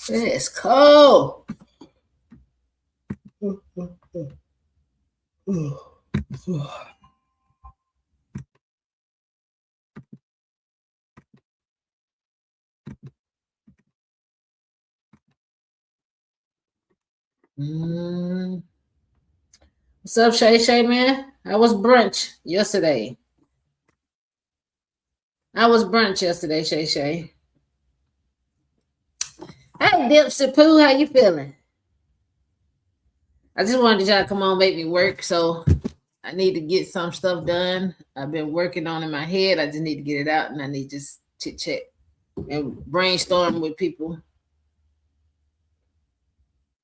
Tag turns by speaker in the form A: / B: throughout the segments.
A: It's cold. What's up, Shay Shay, man? I was brunch yesterday. Shay Shay. Hey, Dipsy Pooh, how you feeling? I just wanted y'all to come on, make me work. So I need to get some stuff done. I've been working on in my head. I just need to get it out, and I need to just chit chat and brainstorm with people.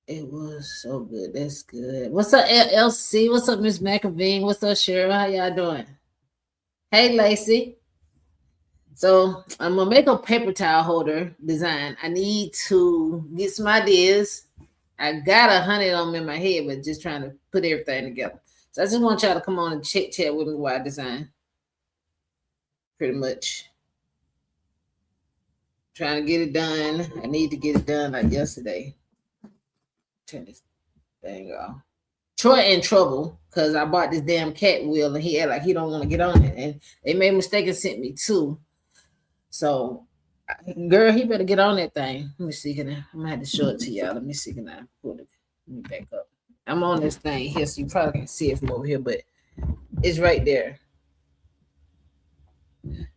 A: It was so good. That's good. What's up, LC? What's up, Miss McAveen? What's up, Cheryl? How y'all doing? Hey, Lacey. So I'm gonna make a paper towel holder design. I need to get some ideas. I got 100 of them in my head, but just trying to put everything together. So I just want y'all to come on and chit chat with me while I design. Pretty much. Trying to get it done. I need to get it done like yesterday. Turn this thing off. Troy in trouble because I bought this damn cat wheel and he had like he don't want to get on it. And they made a mistake and sent me two. So girl, he better get on that thing. Let me see. Can I'm gonna have to show it to y'all. Let me see. Can I put it? Let me back up. I'm on this thing here, so you probably can see it from over here, but it's right there.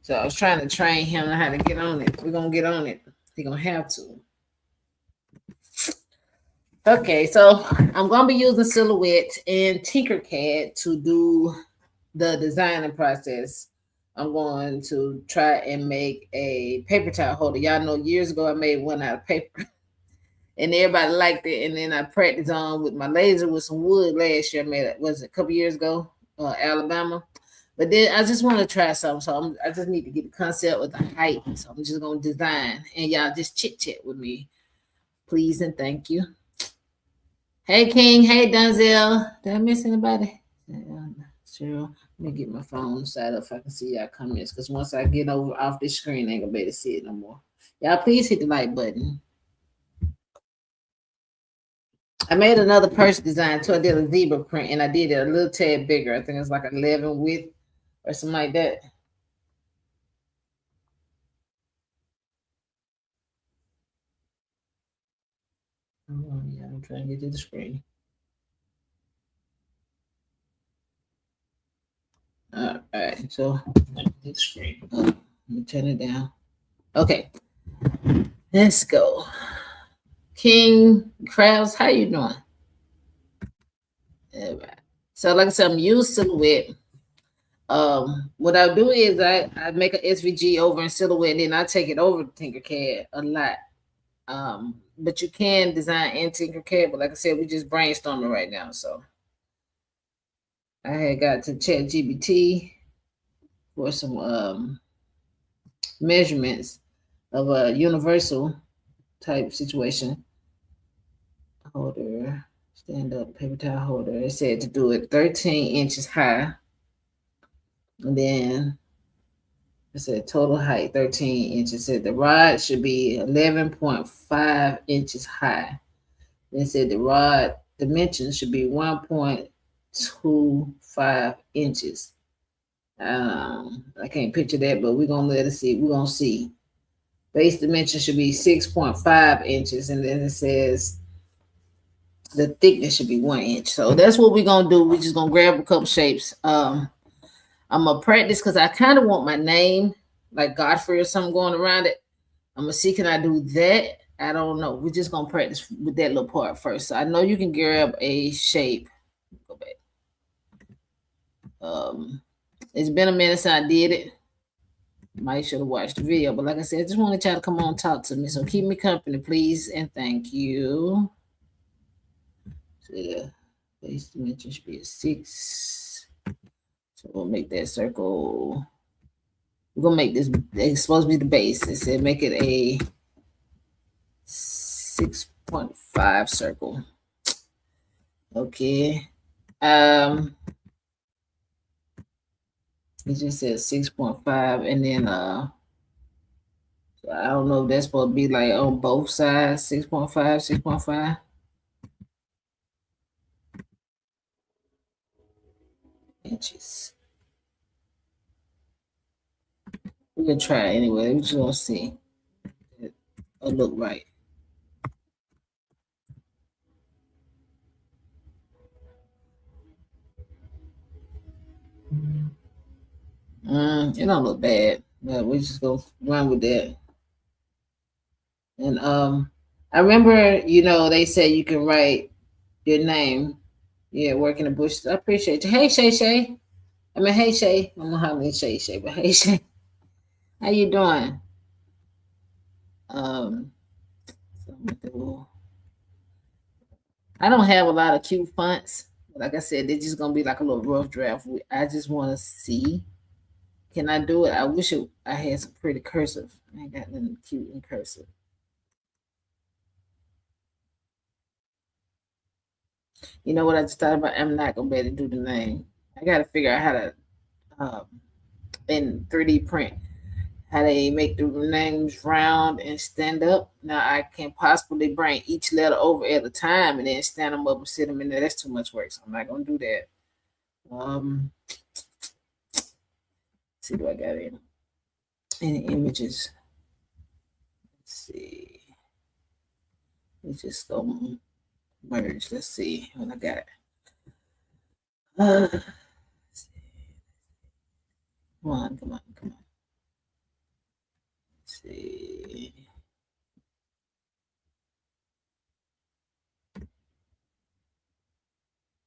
A: So I was trying to train him on how to get on it. We're gonna get on it. He's gonna have to. Okay, so I'm gonna be using Silhouette and Tinkercad to do the designing process. I'm going to try and make a paper towel holder. Y'all know years ago I made one out of paper and everybody liked it. And then I practiced on with my laser with some wood last year. I made it, was it a couple years ago, Alabama. But then I just want to try something. So I just need to get the concept with the height. So I'm just going to design and y'all just chit chat with me. Please and thank you. Hey, King. Hey, Denzel. Did I miss anybody? Sure. Let me get my phone side up if I can see y'all comments. Because once I get over off this screen, I ain't gonna be able to see it no more. Y'all, please hit the like button. I made another purse design too. I did a zebra print and I did it a little tad bigger. I think it's like 11 width or something like that. Oh, yeah, I'm trying to get to the screen. All right, so the screen. Let me turn it down. Okay, let's go. King Krabs, how you doing? All right. So, like I said, I'm using Silhouette. What I'll do is I make an SVG over in Silhouette, and then I take it over to Tinkercad a lot. But you can design in Tinkercad, but like I said, we just brainstorming right now. So I had got to ChatGPT for some measurements of a universal type situation. Holder, stand up paper towel holder. It said to do it 13 inches high. And then it said total height 13 inches. It said the rod should be 11.5 inches high. Then it said the rod dimensions should be 1.25 inches. I can't picture that, but we're gonna let it see. We're gonna see. Base dimension should be 6.5 inches, and then it says the thickness should be 1 inch. So that's what we're gonna do. We're just gonna grab a couple shapes. I'm gonna practice because I kind of want my name like Godfrey or something going around it. I'm gonna see can I do that. I don't know. We're just gonna practice with that little part first. So I know you can grab a shape. Go back. It's been a minute since I did it. Might should have watched the video, but like I said, I just want to try to come on and talk to me. So keep me company, please, and thank you. So the base dimension should be a 6. So we'll make that circle. We're gonna make this. It's supposed to be the base. It said make it a 6.5 circle. Okay. It just says 6.5, and then so I don't know if that's supposed to be like on both sides, 6.5, 6.5 inches. We can try it anyway. We're just gonna see. It'll look right. It don't look bad, but we just go run with that. And I remember, they said you can write your name. Yeah, work in the bushes. I appreciate you. Hey Shay Shay. I mean, hey Shay. I don't know how many Shay Shay, but hey Shay. How you doing? Um, I don't have a lot of cute fonts. Like I said, they're just gonna be like a little rough draft. I just want to see. Can I do it? I wish I had some pretty cursive. I ain't got nothing cute in cursive. You know what I just thought about? I'm not gonna be able to do the name. I got to figure out how to in 3D print how they make the names round and stand up. Now I can possibly bring each letter over at a time and then stand them up and sit them in there. That's too much work, so I'm not gonna do that. See, do I got any images? Let's see. Let's just go merge. Let's see what I got. Come on. Let's see.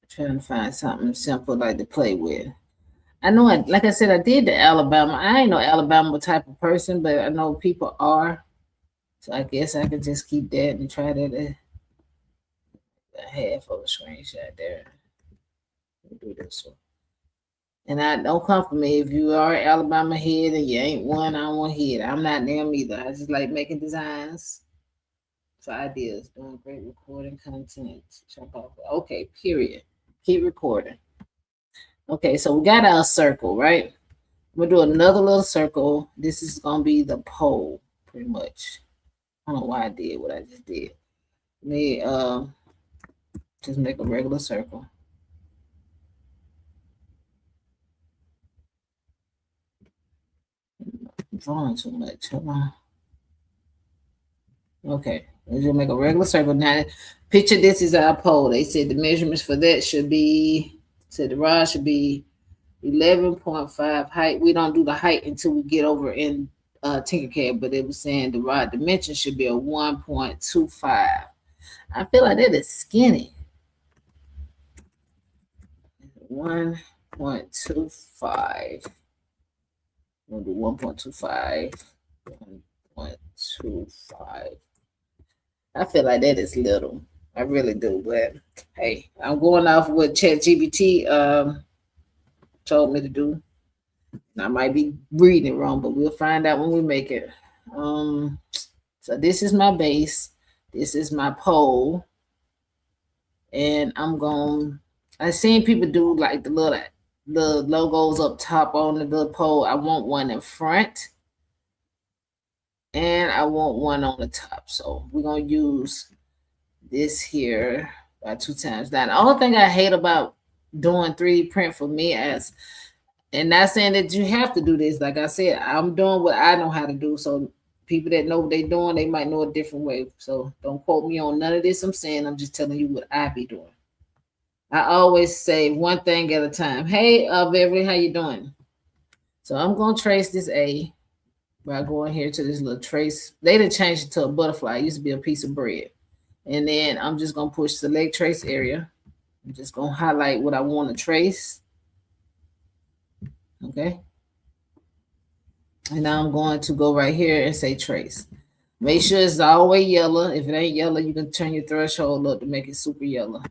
A: Trying to find something simple like to play with. I know, like I said, I did the Alabama. I ain't no Alabama type of person, but I know people are. So I guess I could just keep that and try that a half of a screenshot there. Do this one. And I don't come for me if you are Alabama head and you ain't one, I don't want head. I'm not them either. I just like making designs for ideas, doing great recording content. Okay, period. Keep recording. Okay, so we got our circle, right? We'll do another little circle. This is gonna be the pole, pretty much. I don't know why I did what I just did. Let me just make a regular circle. I'm drawing too much. Hold on. Okay, let's just make a regular circle. Now, picture this is our pole. They said the measurements for that should be, said the rod should be 11.5 height. We don't do the height until we get over in Tinkercad, but it was saying the rod dimension should be a 1.25. I feel like that is skinny. 1.25. We'll do 1.25. 1.25. I feel like that is little. I really do, but hey, I'm going off what ChatGPT told me to do. I might be reading it wrong, but we'll find out when we make it. So this is my base. This is my pole. And I've seen people do like the logos up top on the little pole. I want one in front. And I want one on the top. So we're going to use this here by 2 times. Now, the only thing I hate about doing 3D print for me and not saying that you have to do this. Like I said, I'm doing what I know how to do. So people that know what they're doing, they might know a different way. So don't quote me on none of this I'm saying. I'm just telling you what I be doing. I always say one thing at a time. Hey, Beverly, how you doing? So I'm going to trace this A by going here to this little trace. They didn't change it to a butterfly. It used to be a piece of bread. And then I'm just going to push select trace area. I'm just going to highlight what I want to trace. Okay. And now I'm going to go right here and say trace. Make sure it's always yellow. If it ain't yellow, you can turn your threshold up to make it super yellow.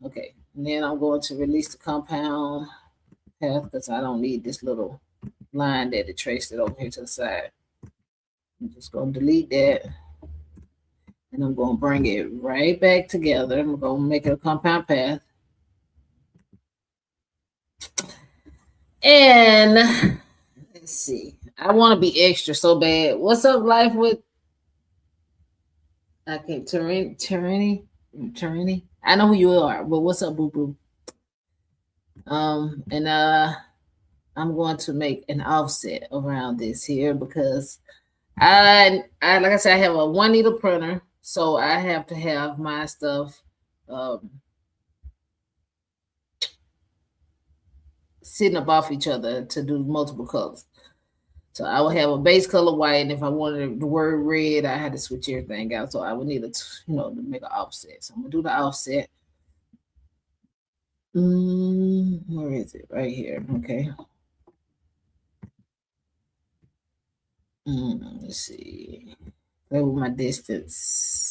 A: Okay. And then I'm going to release the compound path because I don't need this little line that it traced it over here to the side. I'm just going to delete that. And I'm going to bring it right back together. I'm going to make it a compound path. And let's see. I want to be extra so bad. What's up, life with I can't Tyranny. I know who you are, but what's up, boo boo? And I'm going to make an offset around this here because I like I said, I have a 1 needle printer, so I have to have my stuff um sitting up off each other to do multiple colors. So I would have a base color white, and if I wanted the word red, I had to switch everything out. So I would need to make an offset. So I'm gonna do the offset. Where is it? Right here. Okay. Let's see. Play with my distance.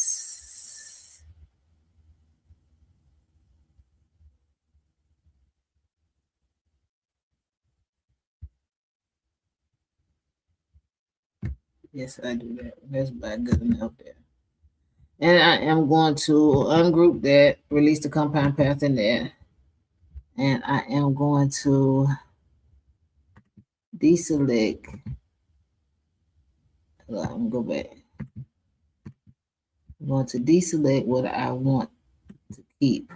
A: Yes, I do that. That's about good enough there. And I am going to ungroup that, release the compound path in there. And I am going to deselect. I'm going to go back. I'm going to deselect what I want to keep.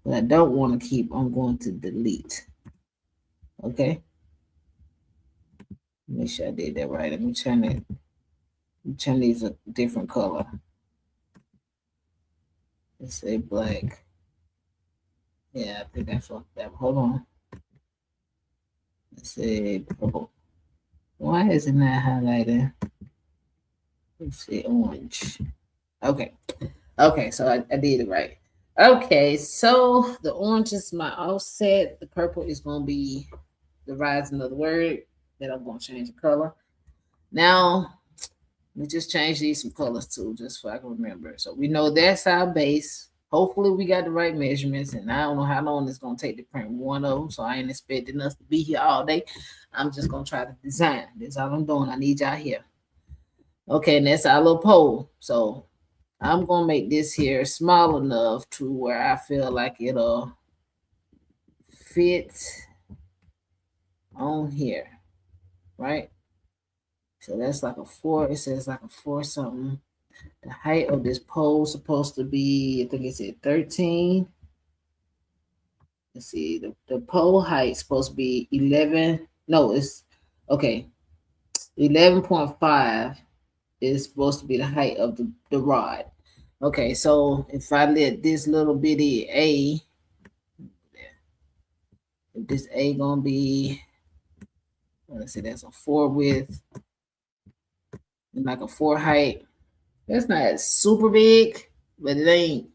A: What I don't want to keep, I'm going to delete. Okay? Make sure I did that right. Let me turn these a different color. Let's say black. Yeah, I think I fucked that. Hold on. Let's say purple. Why is it not highlighted? Let's see, orange. Okay. Okay, so I did it right. Okay, so the orange is my offset. The purple is going to be the rising of the word that I'm going to change the color. Now, let me just change these some colors too, just so I can remember. So we know that's our base. Hopefully we got the right measurements, and I don't know how long it's gonna take to print one of them. So I ain't expecting us to be here all day. I'm just gonna try to design. That's all I'm doing. I need y'all here. Okay, and that's our little pole. So I'm gonna make this here small enough to where I feel like it'll fit on here, right? So that's like a 4. It says like a 4 something. The height of this pole is supposed to be, I think it said 13. Let's see, the pole height is supposed to be 11. No, it's okay. 11.5 is supposed to be the height of the rod. Okay, so if I let this little bitty A, if this A gonna be, let's see, that's a 4 width and like a 4 height. That's not super big, but it ain't.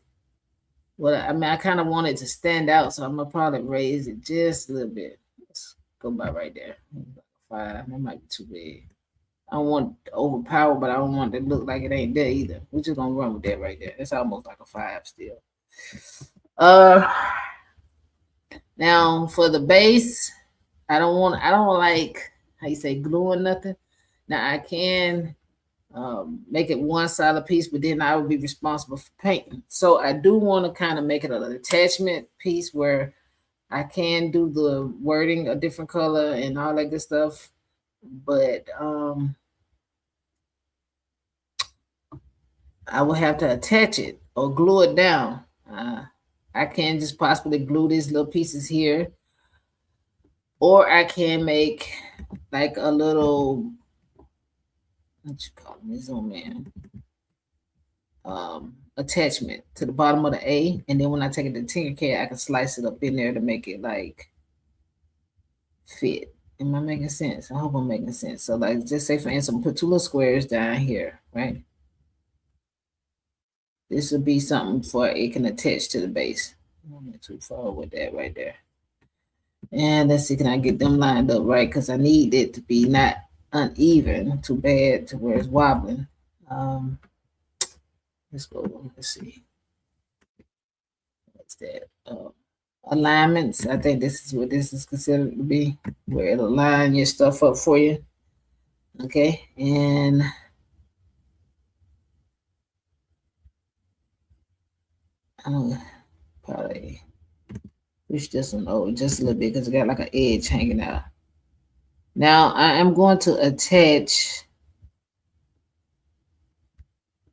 A: Well, I mean, I kind of want it to stand out, so I'm gonna probably raise it just a little bit. Let's go by right there. 5. That might be too big. I don't want to overpower, but I don't want it to look like it ain't there either. We're just gonna run with that right there. It's almost like a 5 still. Uh, Now for the base, I don't like how you say gluing nothing. Now I can make it one solid piece, but then I would be responsible for painting. So I do want to kind of make it an attachment piece where I can do the wording a different color and all that good stuff. But I will have to attach it or glue it down. I can just possibly glue these little pieces here, or I can make like a little, what you call me, zoom in, attachment to the bottom of the A, and then when I take it to Tinkercad, I can slice it up in there to make it like fit. Am I making sense? I hope I'm making sense. So like, just say for instance, put 2 little squares down here, right? This would be something for it can attach to the base. I'm not too far with that right there. And let's see, can I get them lined up right? Because I need it to be not uneven, too bad to where it's wobbling. Let's go. Let's see. What's that? Alignments. I think this is what this is considered to be, where it'll line your stuff up for you. Okay, and I'm gonna probably push this one over just a little bit because it got like an edge hanging out. Now I am going to attach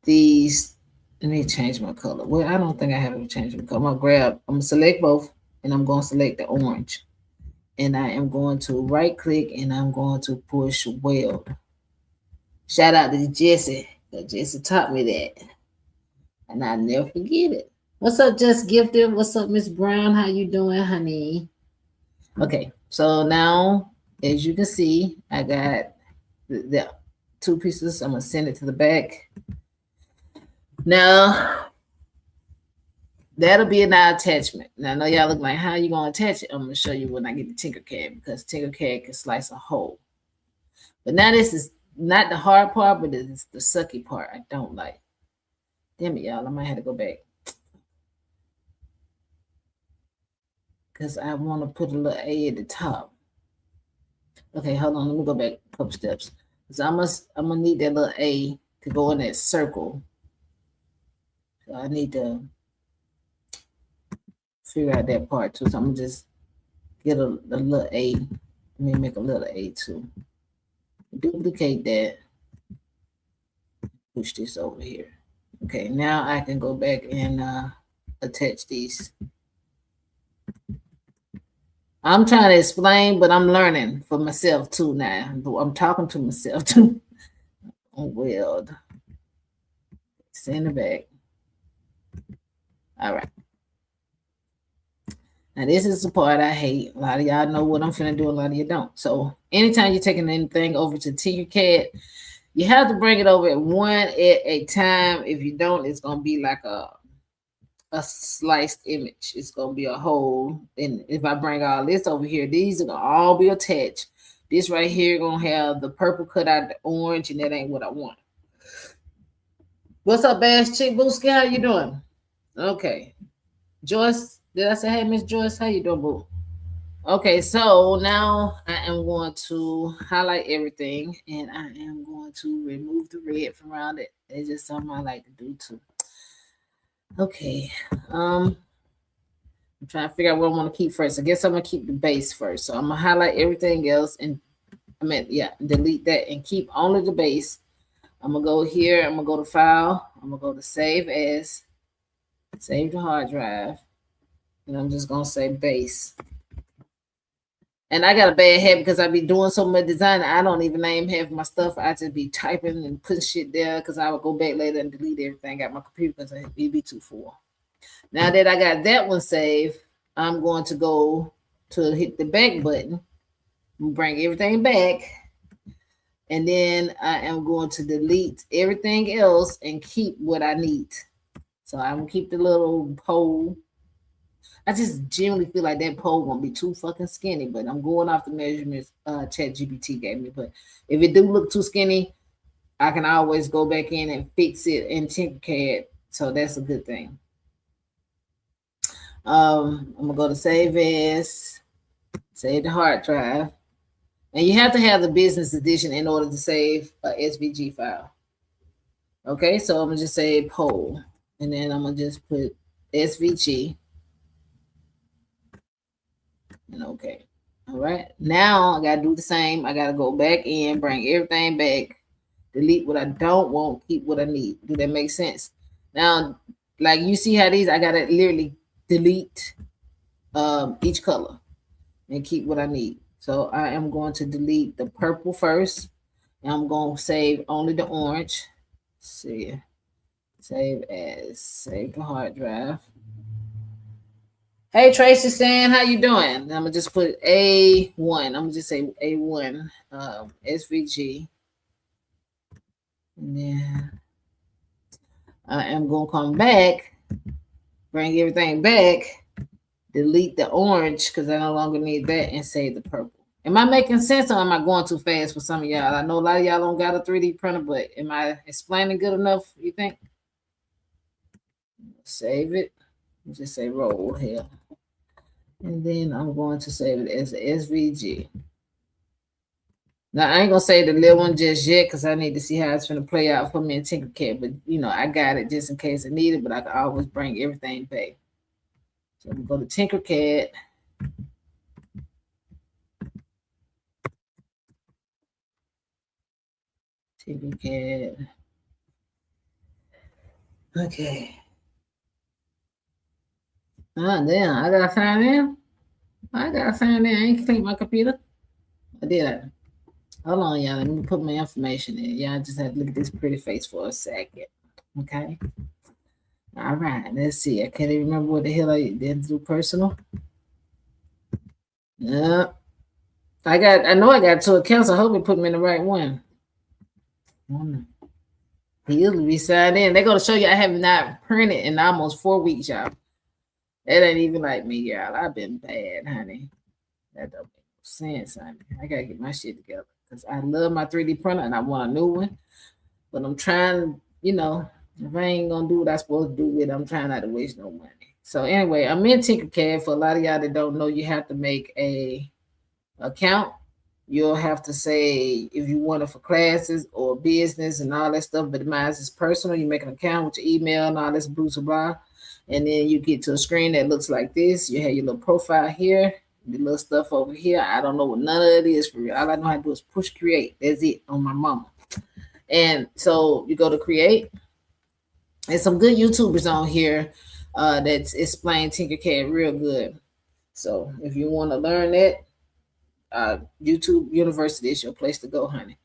A: these. Let me change my color. Well, I don't think I have to change my color. I'm gonna select both and I'm going to select the orange. And I am going to right click and I'm going to push weld. Shout out to Jesse. Jesse taught me that. And I never forget it. What's up, Just Gifted? What's up, Miss Brown? How you doing, honey? Okay, so now, as you can see, I got the two pieces. I'm gonna send it to the back. Now, that'll be an attachment. Now, I know y'all look like, how you gonna attach it? I'm gonna show you when I get the Tinkercad because Tinkercad can slice a hole. But now this is not the hard part, but it's the sucky part I don't like. Damn it, y'all. I might have to go back. Because I want to put a little A at the top. Okay, hold on. Let me go back a couple steps. So I'm gonna need that little A to go in that circle. So I need to figure out that part too. So I'm gonna just get a little A. Let me make a little A too. Duplicate that. Push this over here. Okay, now I can go back and attach these. I'm trying to explain, but I'm learning for myself too now. I'm talking to myself too. Weld. Send it back. All right. Now this is the part I hate. A lot of y'all know what I'm finna do, a lot of you don't. So anytime you're taking anything over to Tinkercad, you have to bring it over at one at a time. If you don't, it's gonna be like a sliced image. It's gonna be a whole. And if I bring all this over here, these are gonna all be attached. This right here gonna have the purple cut out the orange, and that ain't what I want. What's up, Bash Chick Booski? How you doing? Okay. Joyce, did I say hey, Miss Joyce? How you doing, boo? Okay, so now I am going to highlight everything and I am going to remove the red from around it. It's just something I like to do too. Okay. I'm trying to figure out what I want to keep first. I guess I'm gonna keep the base first. So I'm gonna highlight everything else and delete that and keep only the base. I'm gonna go here, I'm gonna go to file, I'm gonna go to save as, save the hard drive, and I'm just gonna say base. And I got a bad habit because I be doing so much design. I don't even name half my stuff. I just be typing and putting shit there because I would go back later and delete everything out my computer because it'd be too full. Now that I got that one saved, I'm going to go to hit the back button, bring everything back, and then I am going to delete everything else and keep what I need. So I'm gonna keep the little pole. I just generally feel like that pole won't be too fucking skinny, but I'm going off the measurements ChatGPT gave me. But if it do look too skinny, I can always go back in and fix it in Tinkercad. So that's a good thing. I'm gonna go to save as, save the hard drive. And you have to have the business edition in order to save a SVG file. Okay, so I'm gonna just say poll, and then I'm gonna just put SVG. And okay. All right. Now I gotta do the same. I gotta go back in, bring everything back, delete what I don't want, keep what I need. Do that make sense? Now, like you see how these, I gotta literally delete each color and keep what I need. So I am going to delete the purple first. And I'm going to save only the orange. Let's see, save as, save the hard drive. Hey Tracy saying, how you doing? I'm gonna just put A1. I'm gonna just say A1 SVG. And then I am gonna come back, bring everything back, delete the orange because I no longer need that, and save the purple. Am I making sense or am I going too fast for some of y'all? I know a lot of y'all don't got a 3D printer, but am I explaining good enough, you think? Save it. Just say roll here. And then I'm going to save it as SVG. Now, I ain't going to say the little one just yet because I need to see how it's going to play out for me in Tinkercad. But, you know, I got it just in case I need it, but I can always bring everything back. So I'm going to go to Tinkercad. Tinkercad. Okay. Oh, damn. I gotta sign in. I gotta sign in. I ain't clean my computer. I did it. Hold on, y'all. Let me put my information in. Y'all just have to look at this pretty face for a second. Okay. All right. Let's see. I can't even remember what the hell I did do personal. Yeah. I know I got 2 accounts. I hope it put me in the right one. He'll be signed in. They're gonna show you I have not printed in almost 4 weeks, y'all. That ain't even like me, y'all. I've been bad, honey. That don't make no sense, honey. I gotta get my shit together because I love my 3D printer and I want a new one. But I'm trying, if I ain't gonna do what I'm supposed to do with it, I'm trying not to waste no money. So anyway, I'm in Tinkercad. For a lot of y'all that don't know, you have to make a account. You'll have to say if you want it for classes or business and all that stuff, but mine is personal. You make an account with your email and all this blah, blah. And then you get to a screen that looks like this. You have your little profile here, the little stuff over here. I don't know what none of it is for real. All I know how to do is push create. That's it on my mama. And so you go to create. There's some good YouTubers on here that's explaining Tinkercad real good. So if you want to learn that, YouTube University is your place to go, honey.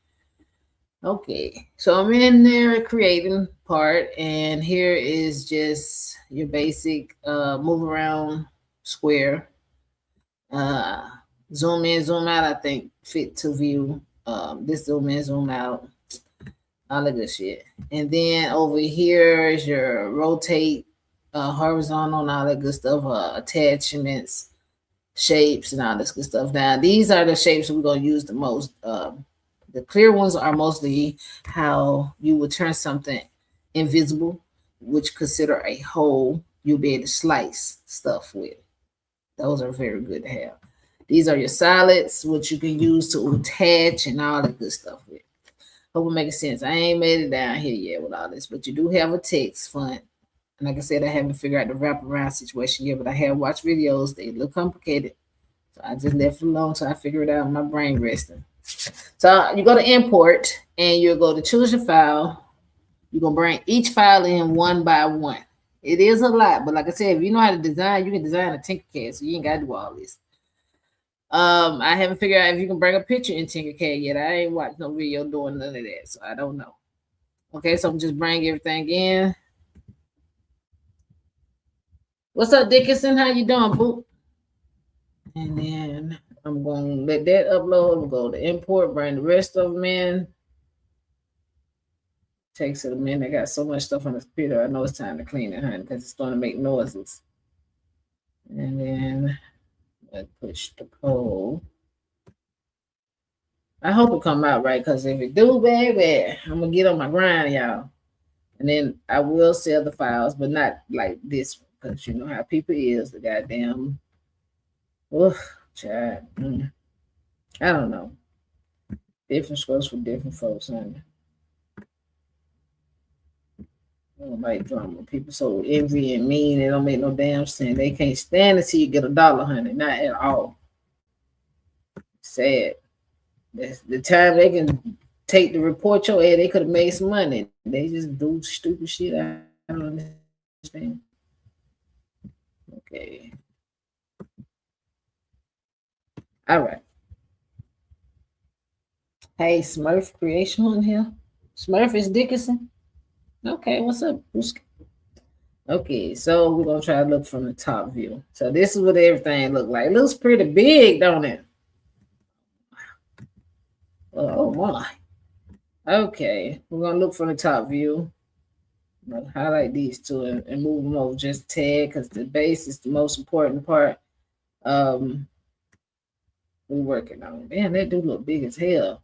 A: Okay, so I'm in there creating part, and here is just your basic move around square, zoom in, zoom out. I think fit to view. This zoom in, zoom out, all the good shit. And then over here is your rotate, horizontal, and all that good stuff. Attachments, shapes, and all this good stuff. Now these are the shapes we're gonna use the most. The clear ones are mostly how you would turn something invisible, which consider a hole you'll be able to slice stuff with. Those are very good to have. These are your solids, which you can use to attach and all that good stuff with. Hope it makes sense. I ain't made it down here yet with all this, but you do have a text font. And like I said, I haven't figured out the wraparound situation yet, but I have watched videos. They look complicated. So I just left it alone so I figure it out. My brain resting. So you go to import and you'll go to choose your file. You're going to bring each file in one by one. It is a lot, but like I said, if you know how to design, you can design a Tinkercad, so you ain't got to do all this. I haven't figured out if you can bring a picture in Tinkercad yet. I ain't watched no video doing none of that, so I don't know. Okay, so I'm just bringing everything in. What's up, Dickinson? How you doing, boo? And then I'm going to let that upload. We'll go to import, bring the rest of them in. Takes it a minute. I got so much stuff on the computer. I know it's time to clean it, honey, because it's going to make noises. And then let's push the poll. I hope it come out right, because if it do, baby, I'm going to get on my grind, y'all. And then I will sell the files, but not like this one, because you know how people is, the goddamn, child. I don't know. Different strokes for different folks, honey. I don't like drama. People so envy and mean, it don't make no damn sense. They can't stand to see you get $1, honey. Not at all. Sad. That's the time they can take the report your ass, they could have made some money. They just do stupid shit. I don't understand. Okay. All right. Hey, Smurf Creation on here. Smurf is Dickinson. Okay, what's up? Okay, so we're gonna try to look from the top view. So this is what everything look like. It looks pretty big, don't it? Oh my. Okay, we're gonna look from the top view. I'll highlight these two and move them over just a tad, because the base is the most important part. We're working on. Man, that do look big as hell.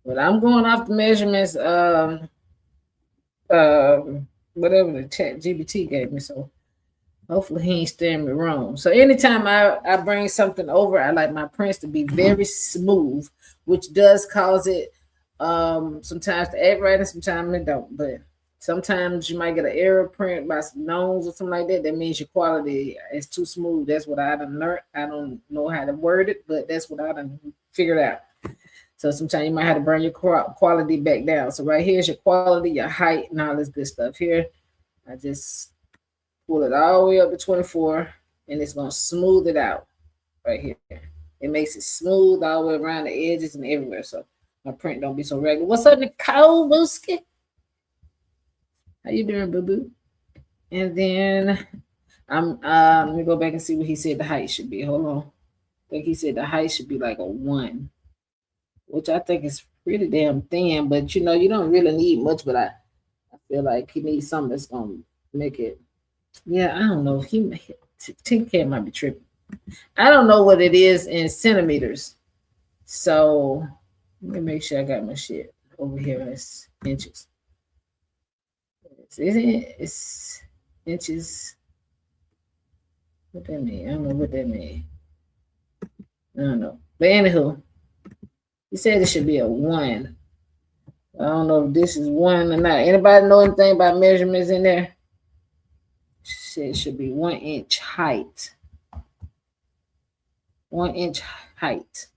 A: But I'm going off the measurements. Whatever the ChatGPT gave me. So hopefully he ain't steering me wrong. So anytime I bring something over, I like my prints to be very smooth, which does cause it sometimes to act right and sometimes it don't. But sometimes you might get an error print by some nodes or something like that. That means your quality is too smooth. That's what I done learned. I don't know how to word it, but that's what I done figured out. So sometimes you might have to bring your quality back down. So right here's your quality, your height, and all this good stuff here. I just pull it all the way up to 24, and it's gonna smooth it out right here. It makes it smooth all the way around the edges and everywhere, so my print don't be so regular. What's up, Nicole Booski? How you doing, boo boo? And then I'm let me go back and see what he said the height should be. Hold on. I think he said the height should be like a 1, which I think is pretty damn thin, but you know, you don't really need much, but I feel like he needs something that's gonna make it. Yeah, I don't know. Tinkercad might be tripping. I don't know what it is in centimeters. So let me make sure I got my shit over here as inches. Isn't it? It's inches. What that mean? I don't know what that mean. I don't know. But anywho, he said it should be a 1. I don't know if this is 1 or not. Anybody know anything about measurements in there? Said it should be 1 inch height. 1 inch height.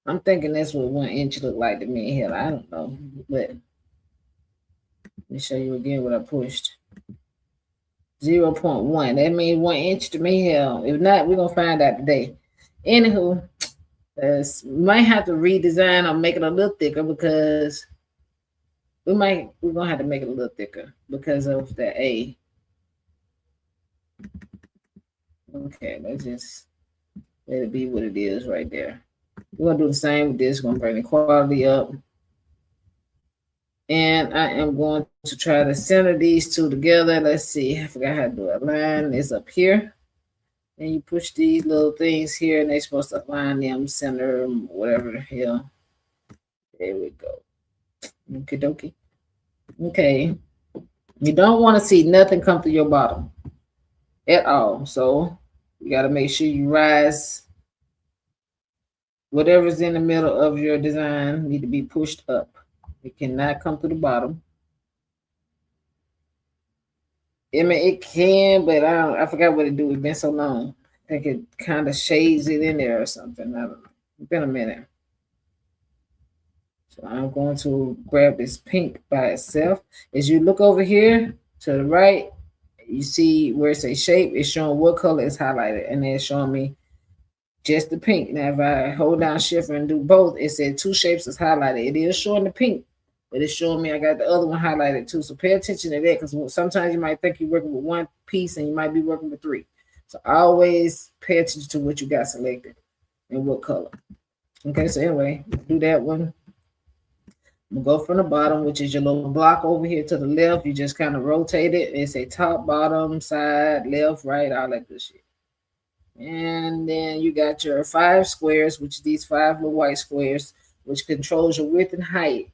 A: I'm thinking that's what 1 inch look like to me. Hell, I don't know. But let me show you again what I pushed. 0.1. That means 1 inch to me. Hell, if not, we're gonna find out today. Anywho, might have to redesign or make it a little thicker because we're gonna have to make it a little thicker because of the A. Okay, let's just let it be what it is right there. We're gonna do the same with this. We're gonna bring the quality up. And I am going to try to center these two together. Let's see. I forgot how to do it. Line is up here. And you push these little things here, and they're supposed to align them, center them, whatever the hell. There we go. Okie dokie. Okay. You don't want to see nothing come through your bottom at all. So you got to make sure you rise. Whatever's in the middle of your design need to be pushed up. It cannot come through the bottom. I mean, it can, but I forgot what it do. It's been so long. I think it kind of shades it in there or something. I don't know. It's been a minute. So I'm going to grab this pink by itself. As you look over here to the right, you see where it says shape. It's showing what color is highlighted, and then it's showing me just the pink. Now, if I hold down shift and do both, it said 2 shapes is highlighted. It is showing the pink, but it's showing me I got the other one highlighted too. So pay attention to that, because sometimes you might think you're working with 1 piece and you might be working with 3. So always pay attention to what you got selected and what color. Okay, so anyway, do that one. We'll go from the bottom, which is your little block over here to the left. You just kind of rotate it. It's a top, bottom, side, left, right, all that good shit. And then you got your 5 squares, which is these 5 little white squares, which controls your width and height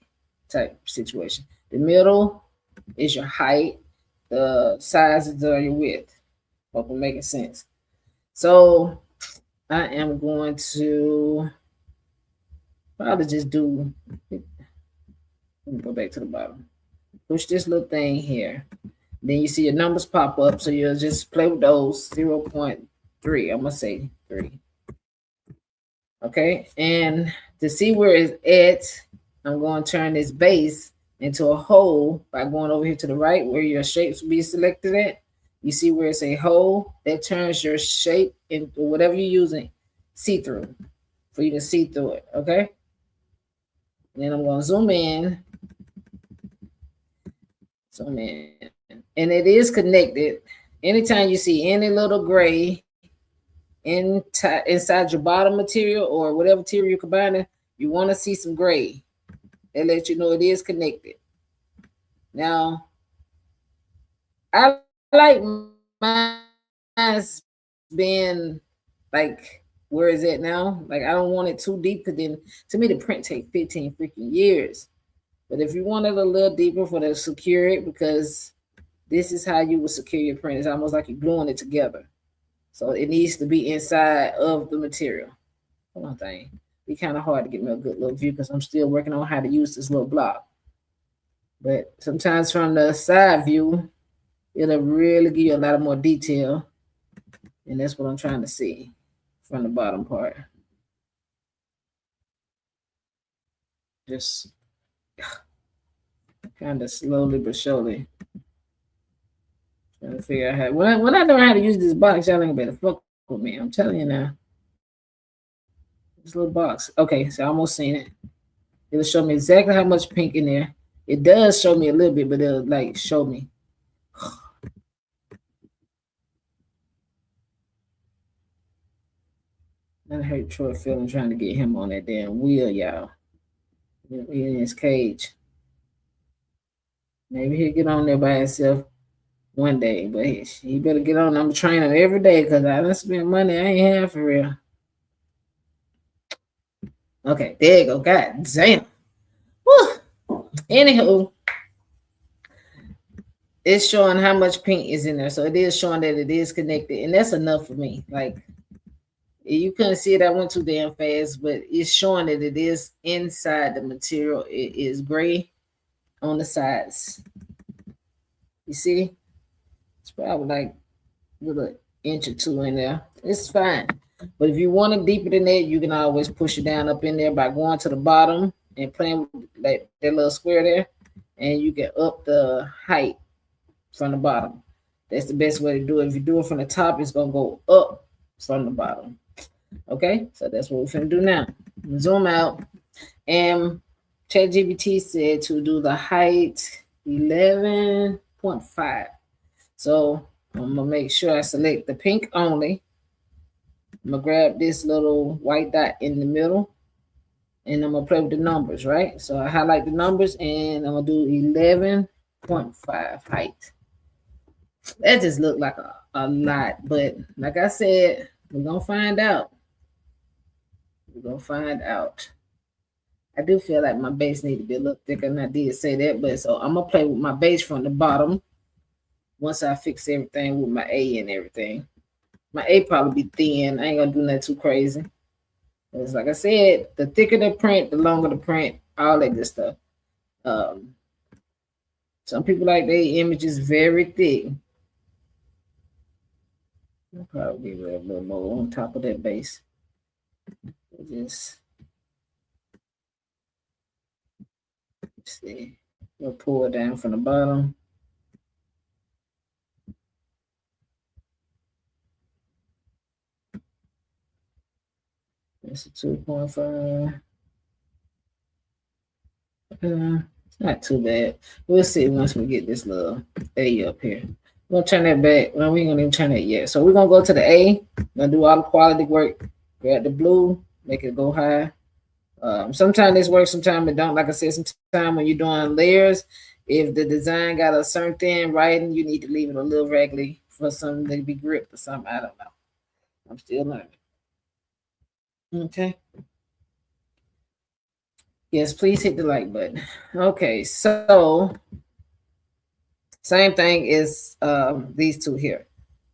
A: type situation. The middle is your height. The sizes are your width. Hope I'm making sense. So I am going to probably just do, let me go back to the bottom. Push this little thing here. Then you see your numbers pop up. So you'll just play with those. 0.3. I'm gonna say 3. Okay, and to see where it's at, I'm going to turn this base into a hole by going over here to the right where your shapes will be selected at. You see where it's a hole that turns your shape into whatever you're using see-through, for you to see through it. Okay, and then I'm going to zoom in, and it is connected. Anytime you see any little gray inside your bottom material or whatever material you're combining, you want to see some gray. They let you know it is connected. Now, I like mine's being like, where is it now? Like, I don't want it too deep, because then to me the print takes 15 freaking years. But if you want it a little deeper for the secure it, because this is how you will secure your print. It's almost like you're gluing it together. So it needs to be inside of the material. Hold on, thing. Be kind of hard to get me a good little view because I'm still working on how to use this little block. But sometimes from the side view, it'll really give you a lot of more detail. And that's what I'm trying to see from the bottom part. Just kind of slowly but surely. Trying to figure out how. When I learn how to use this box, y'all ain't better fuck with me. I'm telling you now. This little box. Okay, so I almost seen it. It'll show me exactly how much pink in there. It does show me a little bit, but it'll like show me. That hurt Troy feeling trying to get him on that damn wheel, y'all. In his cage. Maybe he'll get on there by himself one day, but he better get on. I'm training him every day because I done spent money I ain't have for real. Okay, there you go. God damn. Woo. Anywho, it's showing how much pink is in there. So it is showing that it is connected, and that's enough for me. Like, you couldn't see it. I went too damn fast, but it's showing that it is inside the material. It is gray on the sides. You see? It's probably like a little inch or two in there. It's fine. But if you want it deeper than that, you can always push it down up in there by going to the bottom and playing with like that little square there, and you can up the height from the bottom. That's the best way to do it. If you do it from the top, it's gonna go up from the bottom. Okay, so that's what we're gonna do now. Zoom out, and ChatGPT said to do the height 11.5. So I'm gonna make sure I select the pink only. I'm gonna grab this little white dot in the middle, and I'm gonna play with the numbers, right? So I highlight the numbers, and I'm gonna do 11.5 height. That just looked like a lot, but like I said, we're gonna find out. We're gonna find out. I do feel like my base need to be a little thicker, and I did say that, but so I'm gonna play with my base from the bottom once I fix everything with my A and everything. My A probably be thin. I ain't gonna do nothing too crazy. It's like I said, the thicker the print, the longer the print, all that good stuff. Some people like their images very thick. I'll probably give it a little more on top of that base. Just see. We'll pull it down from the bottom. It's a 2.5. It's not too bad. We'll see once we get this little A up here. We're gonna turn that back. Well, we ain't gonna even turn that yet. So we're gonna go to the A. Gonna do all the quality work. Grab the blue, make it go high. Sometimes this works, sometimes it don't. Like I said, sometimes when you're doing layers, if the design got a certain thin writing, you need to leave it a little raggedy for something to be gripped or something. I don't know. I'm still learning. Okay. Yes, please hit the like button. Okay, so same thing is these two here.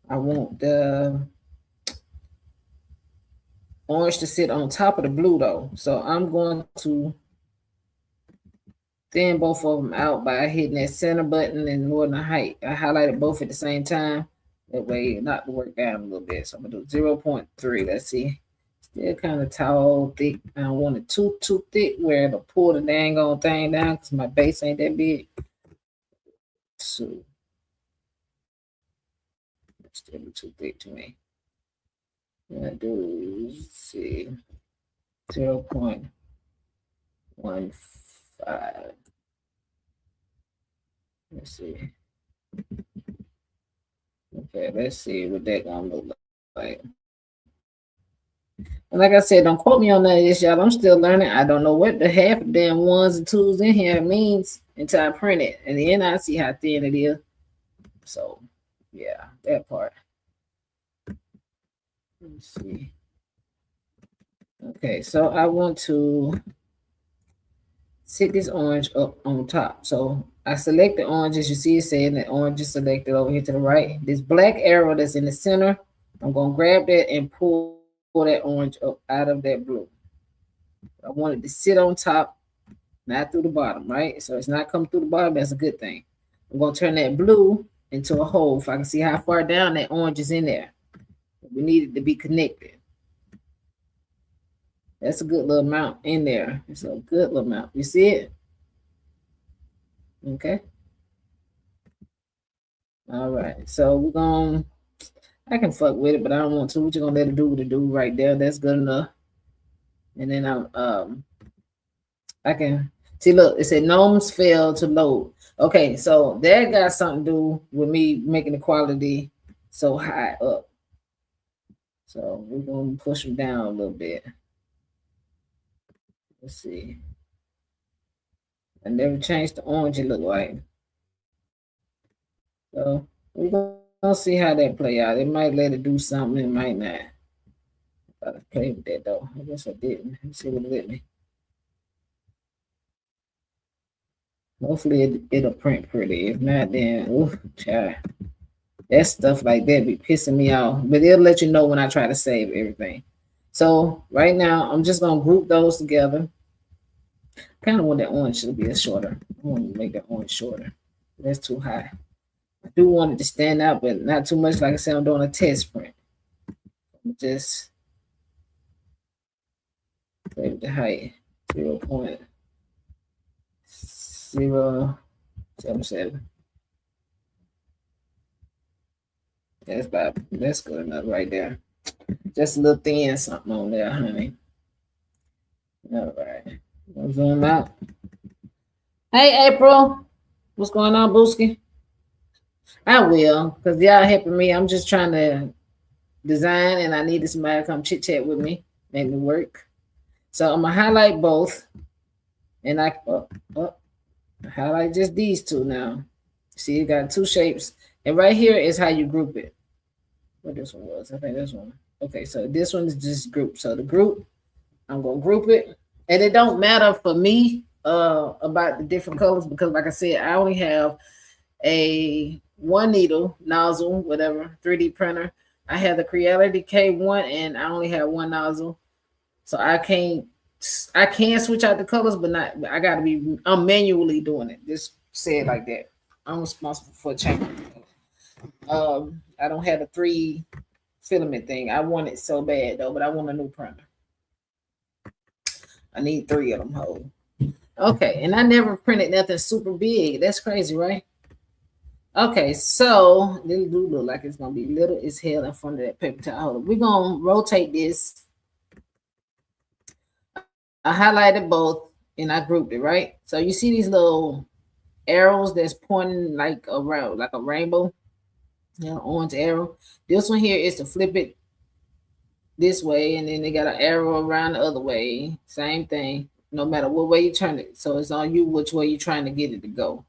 A: I want the orange to sit on top of the blue though. So I'm going to thin both of them out by hitting that center button and lowering the height. I highlighted both at the same time. That way knock the work down a little bit. So I'm gonna do 0.3. Let's see. Still kind of tall, thick. I don't want it too thick where it'll pull the dang old thing down because my base ain't that big. So it's still too thick to me. What I do is see 0.15. Let's see. Okay, let's see what that gonna look like. And like I said, don't quote me on that, y'all. I'm still learning. I don't know what the half of damn ones and twos in here means until I print it. And then I see how thin it is. So, yeah, that part. Let's see. Okay, so I want to sit this orange up on top. So I select the orange, as you see it saying that orange is selected over here to the right. This black arrow that's in the center, I'm going to grab that and pull that orange up out of that blue. I want it to sit on top, not through the bottom, right? So it's not coming through the bottom. That's a good thing. I'm going to turn that blue into a hole if I can see how far down that orange is in there. We need it to be connected. That's a good little amount in there. It's a good little amount. You see it? Okay. All right. So we're gonna I can fuck with it, but I don't want to. We're just gonna let it do what it do right there. That's good enough. And then I can see look, it said gnomes failed to load. Okay, so that got something to do with me making the quality so high up. So we're gonna push them down a little bit. Let's see. I never changed the orange it look like. So we're gonna see how that play out. It might let it do something, it might not. Gotta play with that though. I guess I didn't. Let's see what it let me. Hopefully it'll print pretty. If not, then oof, child. That stuff like that be pissing me off. But it'll let you know when I try to save everything. So right now I'm just gonna group those together. Kind of want that orange to be a shorter. I want to make that orange shorter. That's too high. I do want it to stand out, but not too much. Like I said, I'm doing a test print. Just play with the height 0.077. That's good enough right there. Just a little thin something on there, honey. All right. I'll zoom out. Hey April. What's going on, Booski? I will, because y'all helping me. I'm just trying to design and I needed somebody to come chit chat with me, make me work. So I'm gonna highlight both and I highlight just these two now. See, you got two shapes, and right here is how you group it. What this one was, I think this one. Okay, so this one is just group. So the group, I'm gonna group it, and it don't matter for me about the different colors because, like I said, I only have a one needle nozzle, whatever 3D printer. I have the Creality K1, and I only have one nozzle, so I can switch out the colors, but not. I gotta be. I'm manually doing it. Just say it like that. I'm responsible for changing. I don't have a 3 filament thing. I want it so bad though, but I want a new printer. I need 3 of them whole. Okay, and I never printed nothing super big. That's crazy, right? Okay, so this do look like it's gonna be little as hell in front of that paper towel holder. We're gonna rotate this. I highlighted both and I grouped it, right? So you see these little arrows that's pointing like around like a rainbow, orange arrow. This one here is to flip it this way, and then they got an arrow around the other way. Same thing, no matter what way you turn it. So it's on you which way you're trying to get it to go.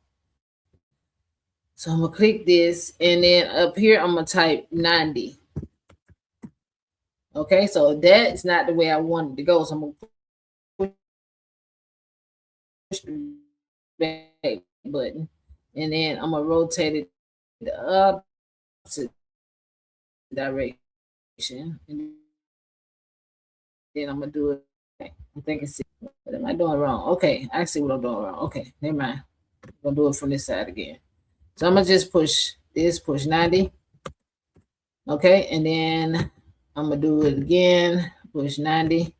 A: So I'm gonna click this, and then up here I'm gonna type 90. Okay, so that's not the way I wanted to go. So I'm gonna push the back button, and then I'm gonna rotate it the opposite direction, and then I'm gonna do it. I'm thinking, what am I doing wrong? Okay, I see what I'm doing wrong. Okay, never mind. I'm gonna do it from this side again. So I'm gonna just push this, push 90. Okay, and then I'm gonna do it again, push 90.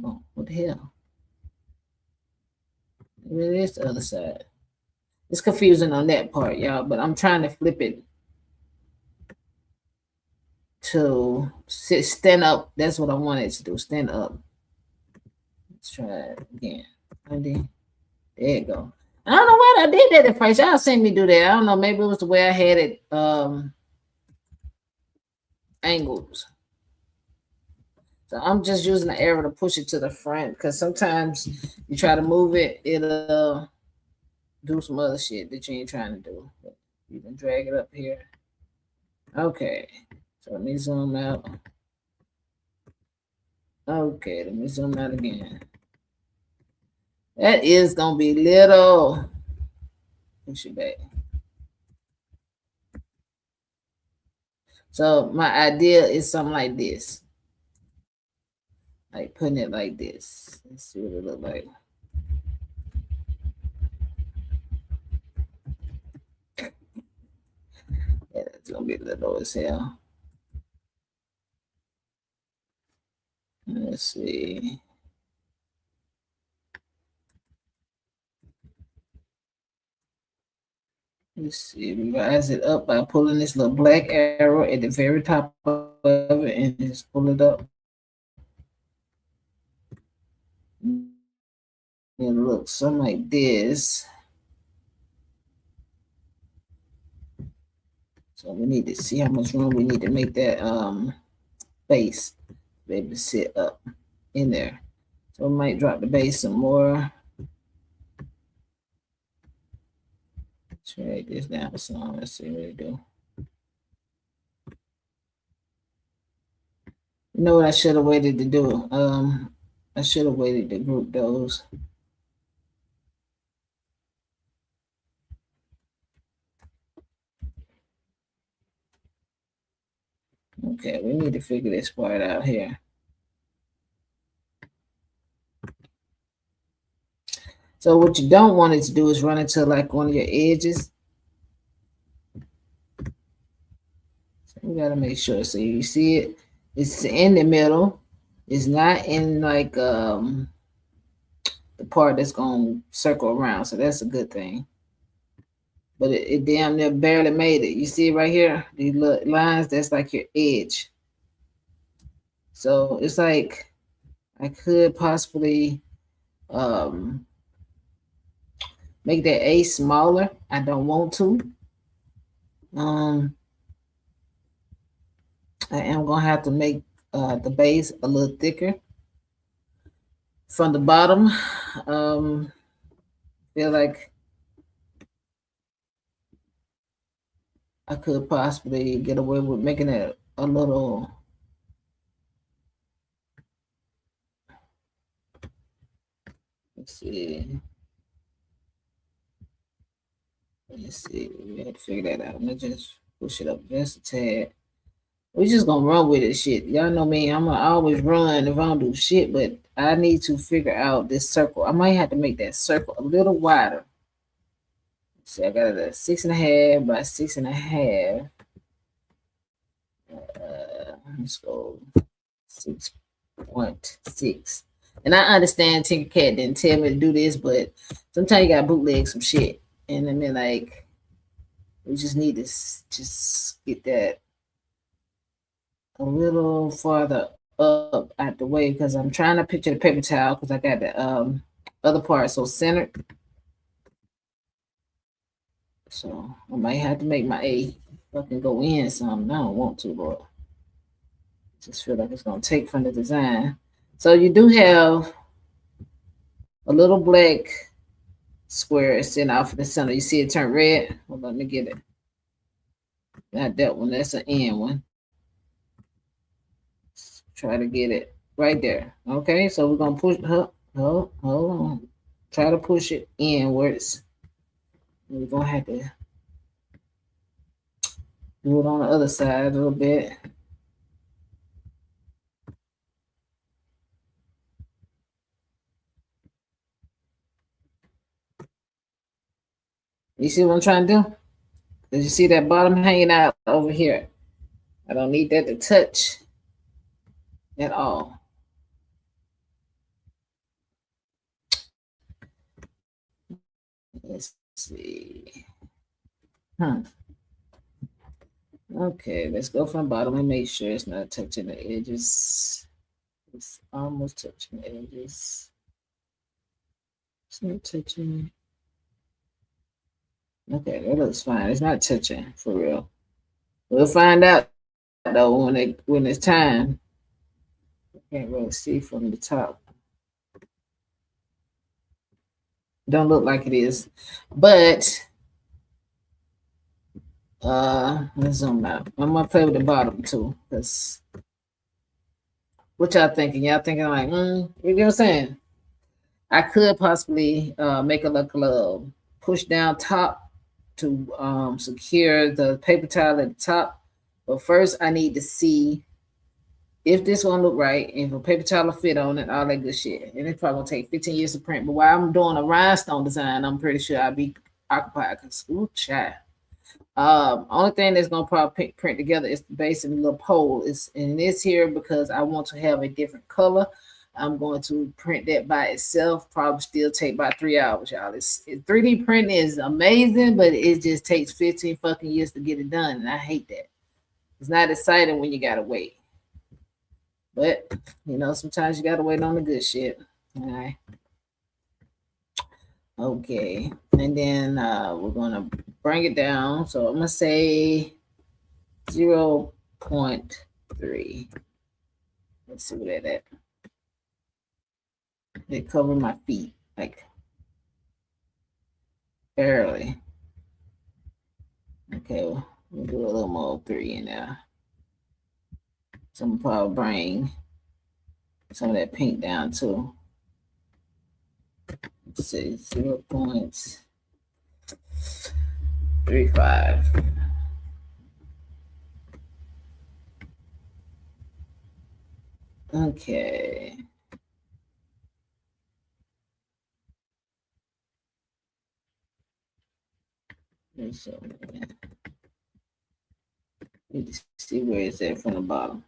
A: Oh, what the hell? It is the other side. It's confusing on that part, y'all, but I'm trying to flip it to stand up. That's what I wanted to do, stand up. Let's try it again. 90. There you go. I don't know why I did that at first. Y'all seen me do that. I don't know. Maybe it was the way I had it angles. So I'm just using the arrow to push it to the front because sometimes you try to move it, it'll do some other shit that you ain't trying to do. But you can drag it up here. Okay. So let me zoom out. Okay, let me zoom out again. That is gonna be little. Push it back. So my idea is something like this. Like putting it like this. Let's see what it look like. Yeah, it's gonna be little as hell. Let's see. Let's see. Revise it up by pulling this little black arrow at the very top of it and just pull it up. It looks something like this. So we need to see how much room we need to make that base to be able to sit up in there. So we might drop the base some more. Drag this down some. Let's see what it do. You know what I should have waited to do? I should have waited to group those. Okay, we need to figure this part out here. So what you don't want it to do is run into like one of your edges. So we gotta make sure. So you see it, it's in the middle. It's not in like the part that's gonna circle around. So that's a good thing. But it damn near barely made it. You see right here, these little lines, that's like your edge. So it's like I could possibly make that A smaller. I don't want to. I am gonna have to make the base a little thicker from the bottom. Feel like I could possibly get away with making it a little. Let's see. Let's see. We had to figure that out. Let me just push it up just a tad. We just gonna run with it, shit. Y'all know me. I'm gonna always run if I don't do shit, but I need to figure out this circle. I might have to make that circle a little wider. See, I got it at 6.5 by 6.5. Let's go 6.6. And I understand Tinkercad didn't tell me to do this, but sometimes you gotta bootleg some shit. And I mean, like, we just need to just get that a little farther up out the way because I'm trying to picture the paper towel because I got the other part so centered. So I might have to make my A fucking go in some. I don't want to, but just feel like it's gonna take from the design. So you do have a little black square sitting out for the center. You see it turn red? Well, let me get it. Not that one. That's an end one. Let's try to get it right there. Okay, so we're gonna push. Hold on. Try to push it inwards. We're gonna have to do it on the other side a little bit. You see what I'm trying to do? Did you see that bottom hanging out over here? I don't need that to touch at all. Let's see. Okay, let's go from the bottom and make sure it's not touching the edges. It's almost touching the edges. It's not touching. Okay, that looks fine. It's not touching for real. We'll find out though when it's time. I can't really see from the top. Don't look like it is, but let's zoom out. I'm gonna play with the bottom too, because what y'all thinking? Y'all thinking like, you know what I'm saying? I could possibly make a little push down top to secure the paper towel at the top. But first, I need to see if this one look right, if a paper towel will fit on it, all that good shit. And it's probably gonna take 15 years to print. But while I'm doing a rhinestone design, I'm pretty sure I'll be occupied. Cause ooh, child, Only thing that's gonna probably print together is the base and the little pole. Is in this here because I want to have a different color. I'm going to print that by itself. Probably still take about 3 hours, y'all. 3D printing is amazing, but it just takes 15 fucking years to get it done, and I hate that. It's not exciting when you gotta wait. But sometimes you gotta wait on the good shit. All right. Okay, and then we're gonna bring it down. So I'm gonna say 0.3. Let's see what that at. They cover my feet like barely. Okay, we'll do a little more 3 in there. So I'm probably bring some of that pink down too. Let's see, 0.35. Okay. So need to see where it's at from the bottom.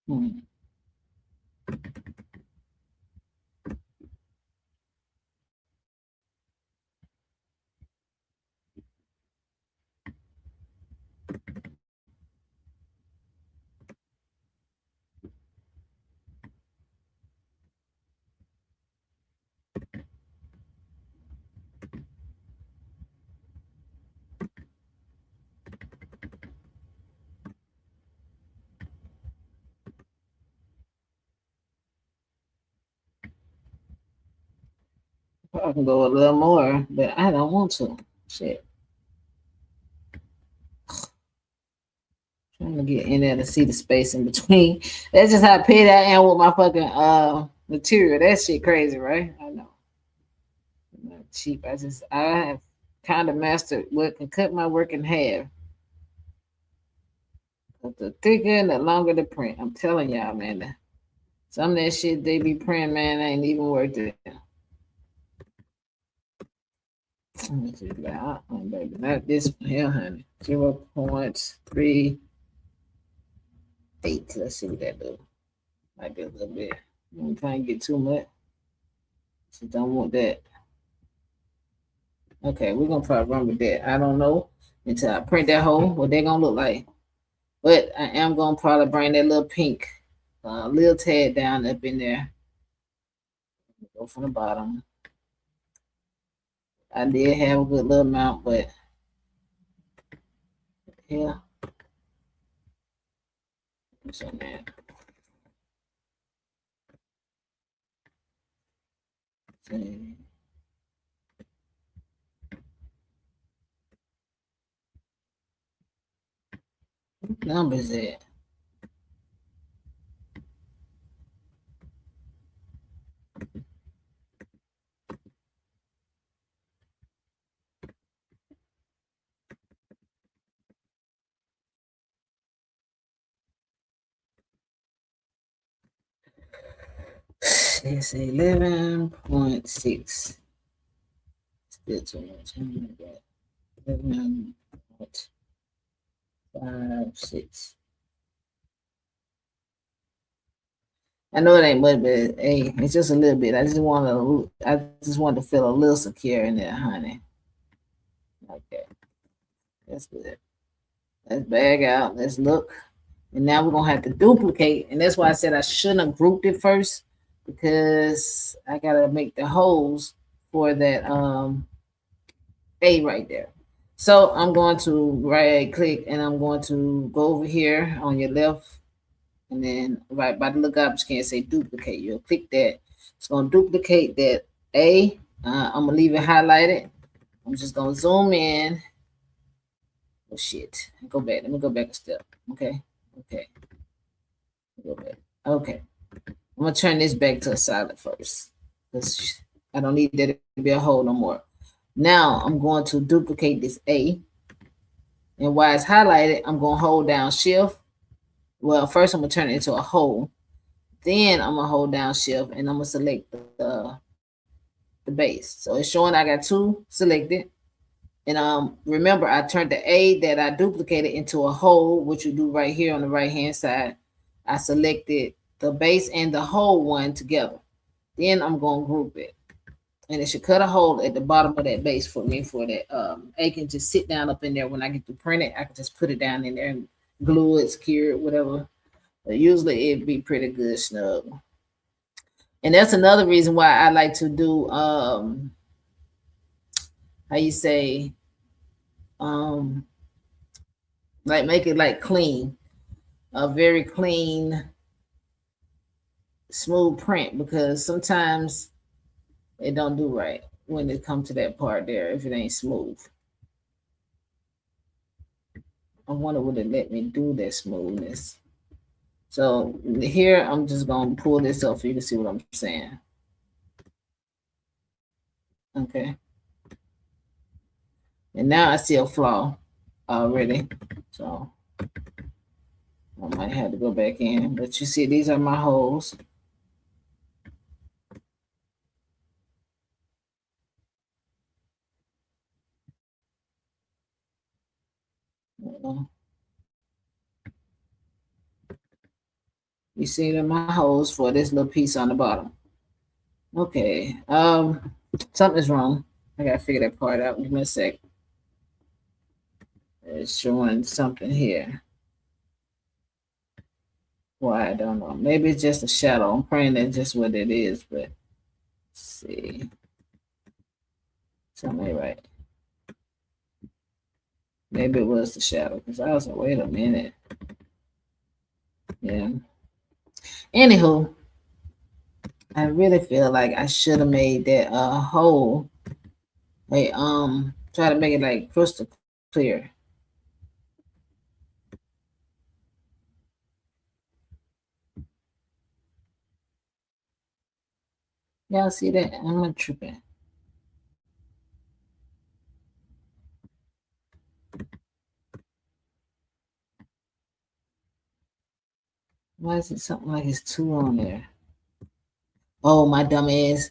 A: Hmm. I can go a little more, but I don't want to. Shit. Trying to get in there to see the space in between. That's just how paid I am with my fucking material. That shit crazy, right? I know. I'm not cheap. I have kind of mastered what can cut my work in half. But the thicker and the longer the print. I'm telling y'all, man. Some of that shit they be printing, man, ain't even worth it. Let me see that. Oh, baby, not this one here, honey. 0.38. Let's see what that do. Might be a little bit. I'm trying to get too much. Just don't want that. Okay, we're gonna probably run with that. I don't know until I print that hole what they're gonna look like. But I am gonna probably bring that little pink little tad down up in there. Go from the bottom. I did have a good little amount, but yeah. So man. See. What number is that? It's 11.6. Still too much. 11.56. I know it ain't much, but hey, it's just a little bit. I just want to feel a little secure in there, honey. Okay, that's good. Let's bag out. Let's look. And now we're gonna have to duplicate, and that's why I said I shouldn't have grouped it first because I gotta make the holes for that A right there. So I'm going to right click and I'm going to go over here on your left and then right by the look up you can say duplicate. You'll click that. It's going to duplicate that A. I'm gonna leave it highlighted. I'm just gonna zoom in. Oh shit. Go back. Let me go back a step. Okay. Go back. Okay, I'm gonna turn this back to a solid first because I don't need that to be a hole no more. Now I'm going to duplicate this A, and while it's highlighted, I'm gonna hold down Shift. Well, first I'm gonna turn it into a hole. Then I'm gonna hold down Shift, and I'm gonna select the base. So it's showing I got two selected. And remember, I turned the A that I duplicated into a hole, which you do right here on the right hand side. I selected the base and the hole one together. Then I'm going to group it. And it should cut a hole at the bottom of that base for me for that A can just sit down up in there. When I get to print it, I can just put it down in there and glue it, secure it, whatever. But usually it'd be pretty good snug. And that's another reason why I like to do how you say um like make it like clean, a very clean, smooth print, because sometimes it don't do right when it comes to that part there if it ain't smooth. I wonder would it let me do that smoothness. So here I'm just gonna pull this up for you to see what I'm saying. Okay. And now I see a flaw already. So I might have to go back in. But you see, these are my holes. You see them my holes for this little piece on the bottom. Okay. Something's wrong. I gotta figure that part out. Give me a sec. It's showing something here. Why, I don't know. Maybe it's just a shadow. I'm praying that's just what it is, but let's see. Something ain't right. Maybe it was the shadow, because I was like, wait a minute. Yeah. Anywho, I really feel like I should have made that hole. Hey, try to make it like crystal clear. Y'all see that? I'm not tripping. Why is it something like it's two on there? Oh, my dumb ass.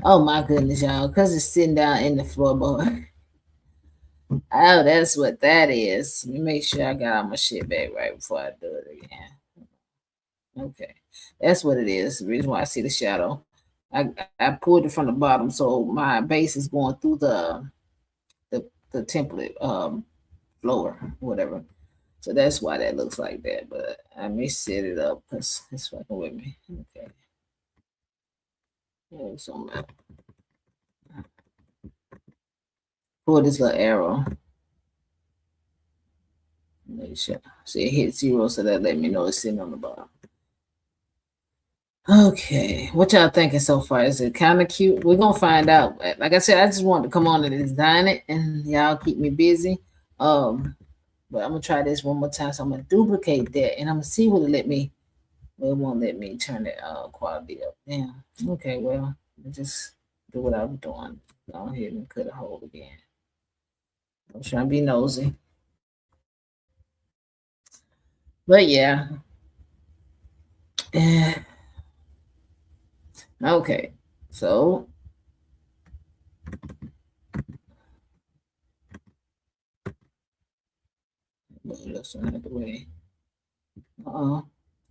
A: Oh, my goodness, y'all. Because it's sitting down in the floorboard. Oh, that's what that is. Let me make sure I got all my shit back right before I do it again. Okay. That's what it is. The reason why I see the shadow. I pulled it from the bottom, so my base is going through the template floor, whatever. So that's why that looks like that. But I may set it up because it's fucking with me. Okay. So pull this little arrow. Make sure. See, it hit 0, so that let me know it's sitting on the bottom. Okay, what y'all thinking so far? Is it kind of cute? We're gonna find out. Like I said, I just wanted to come on and design it, and y'all keep me busy. But I'm gonna try this one more time. So I'm gonna duplicate that, and I'm gonna see what it let me. Well, it won't let me turn the quality up. Damn. Okay, well, just do what I'm doing. Go ahead and cut a hole again. I'm trying to be nosy. But yeah. Okay. So that's out of the way.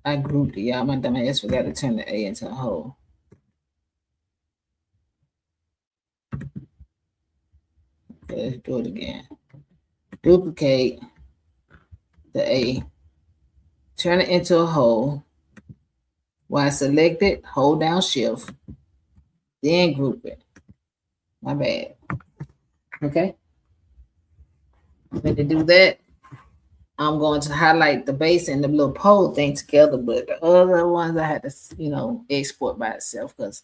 A: I grouped it. Yeah, my dumb ass forgot to turn the A into a hole. Okay, let's do it again. Duplicate the A. Turn it into a hole. While I select it, hold down Shift. Then group it. My bad. Okay. When to do that, I'm going to highlight the base and the little pole thing together, but the other ones I had to, export by itself because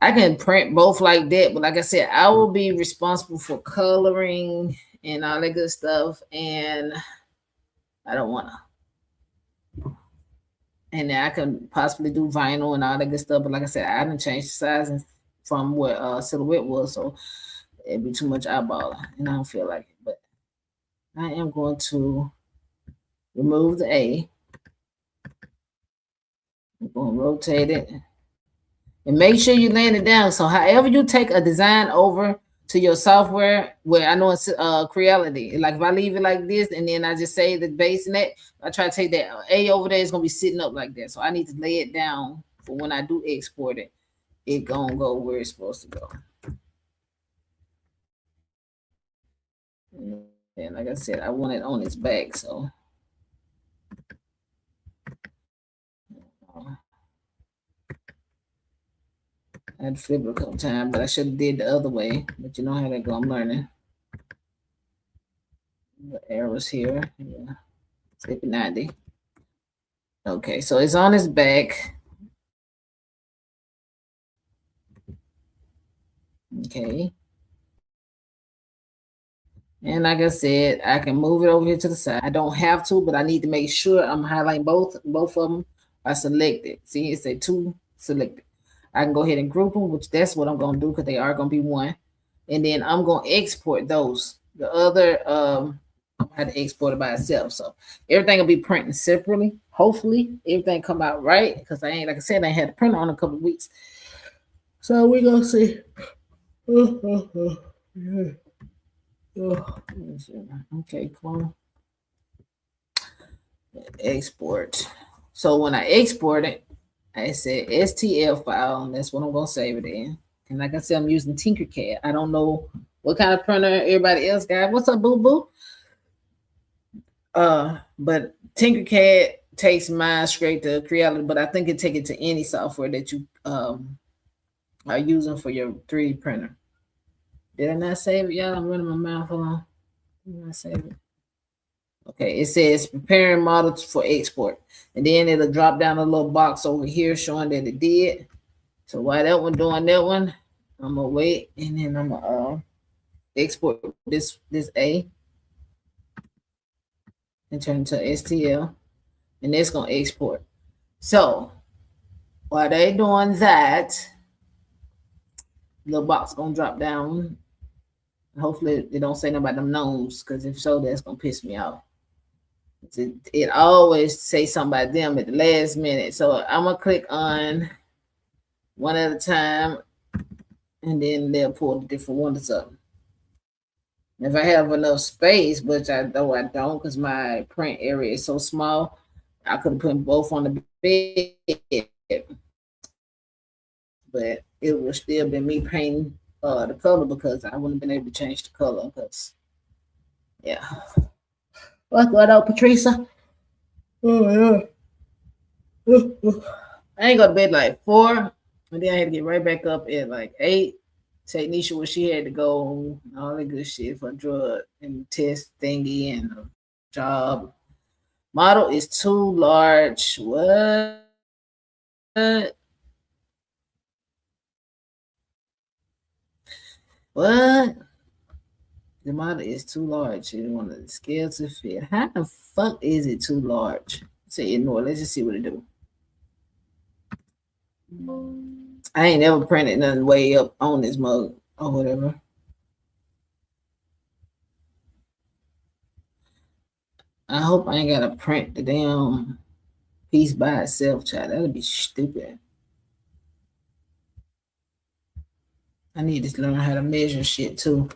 A: I can print both like that. But like I said, I will be responsible for coloring and all that good stuff, and I don't want to. and then I can possibly do vinyl and all that good stuff. But like I said, I didn't change the sizing from what Silhouette was, so it'd be too much eyeballing, and I don't feel like it. But I am going to remove the A. I'm going to rotate it. And make sure you land it down. So however you take a design over to your software, where I know it's Creality. Like if I leave it like this and then I just say the base in it, I try to take that A over there, it's gonna be sitting up like that. So I need to lay it down for when I do export it, it gonna go where it's supposed to go. And like I said, I want it on its back, so I had to flip it a couple times, but I should have did the other way. But you know how that go. I'm learning. The arrows here. Yeah. Flip it 90. Okay, so it's on its back. Okay. And like I said, I can move it over here to the side. I don't have to, but I need to make sure I'm highlighting both of them are selected. See, it say 2 selected. I can go ahead and group them, which that's what I'm going to do because they are going to be one. And then I'm going to export those. The other, I had to export it by itself. So everything will be printing separately. Hopefully everything come out right because I ain't, like I said, I ain't had the printer on a couple of weeks. So we're going to see. Yeah. Okay, cool. Export. So when I export it, I said STL file, and that's what I'm gonna save it in. And like I said, I'm using Tinkercad. I don't know what kind of printer everybody else got. What's up, boo boo? But Tinkercad takes mine straight to Creality, but I think it take it to any software that you are using for your 3D printer. Did I not save it, y'all? I'm running my mouth. Hold on. Did I save it? Okay, it says preparing models for export. And then it'll drop down a little box over here showing that it did. So while that one doing that one, I'm gonna wait and then I'm gonna export this A and turn it to STL. And it's gonna export. So while they doing that, the box gonna drop down. Hopefully they don't say nothing about them gnomes, because if so, that's gonna piss me off. It always say something about them at the last minute. So I'm gonna click on one at a time, and then they'll pull the different ones up. If I have enough space, which I don't, because my print area is so small, I could have put both on the bed, but it would still been me painting the color because I wouldn't have been able to change the color. Because yeah, what's going on, Patricia? Oh yeah. I ain't go to bed like 4, and then I had to get right back up at like 8. Take Nisha where she had to go, all that good shit for drug and test thingy and a job. Model is too large. What? What? The model is too large. You want the scale to fit. How the fuck is it too large? Say ignore. Let's just see what it do. I ain't never printed nothing way up on this mug or whatever. I hope I ain't gotta print the damn piece by itself, child. That'd be stupid. I need to learn how to measure shit too.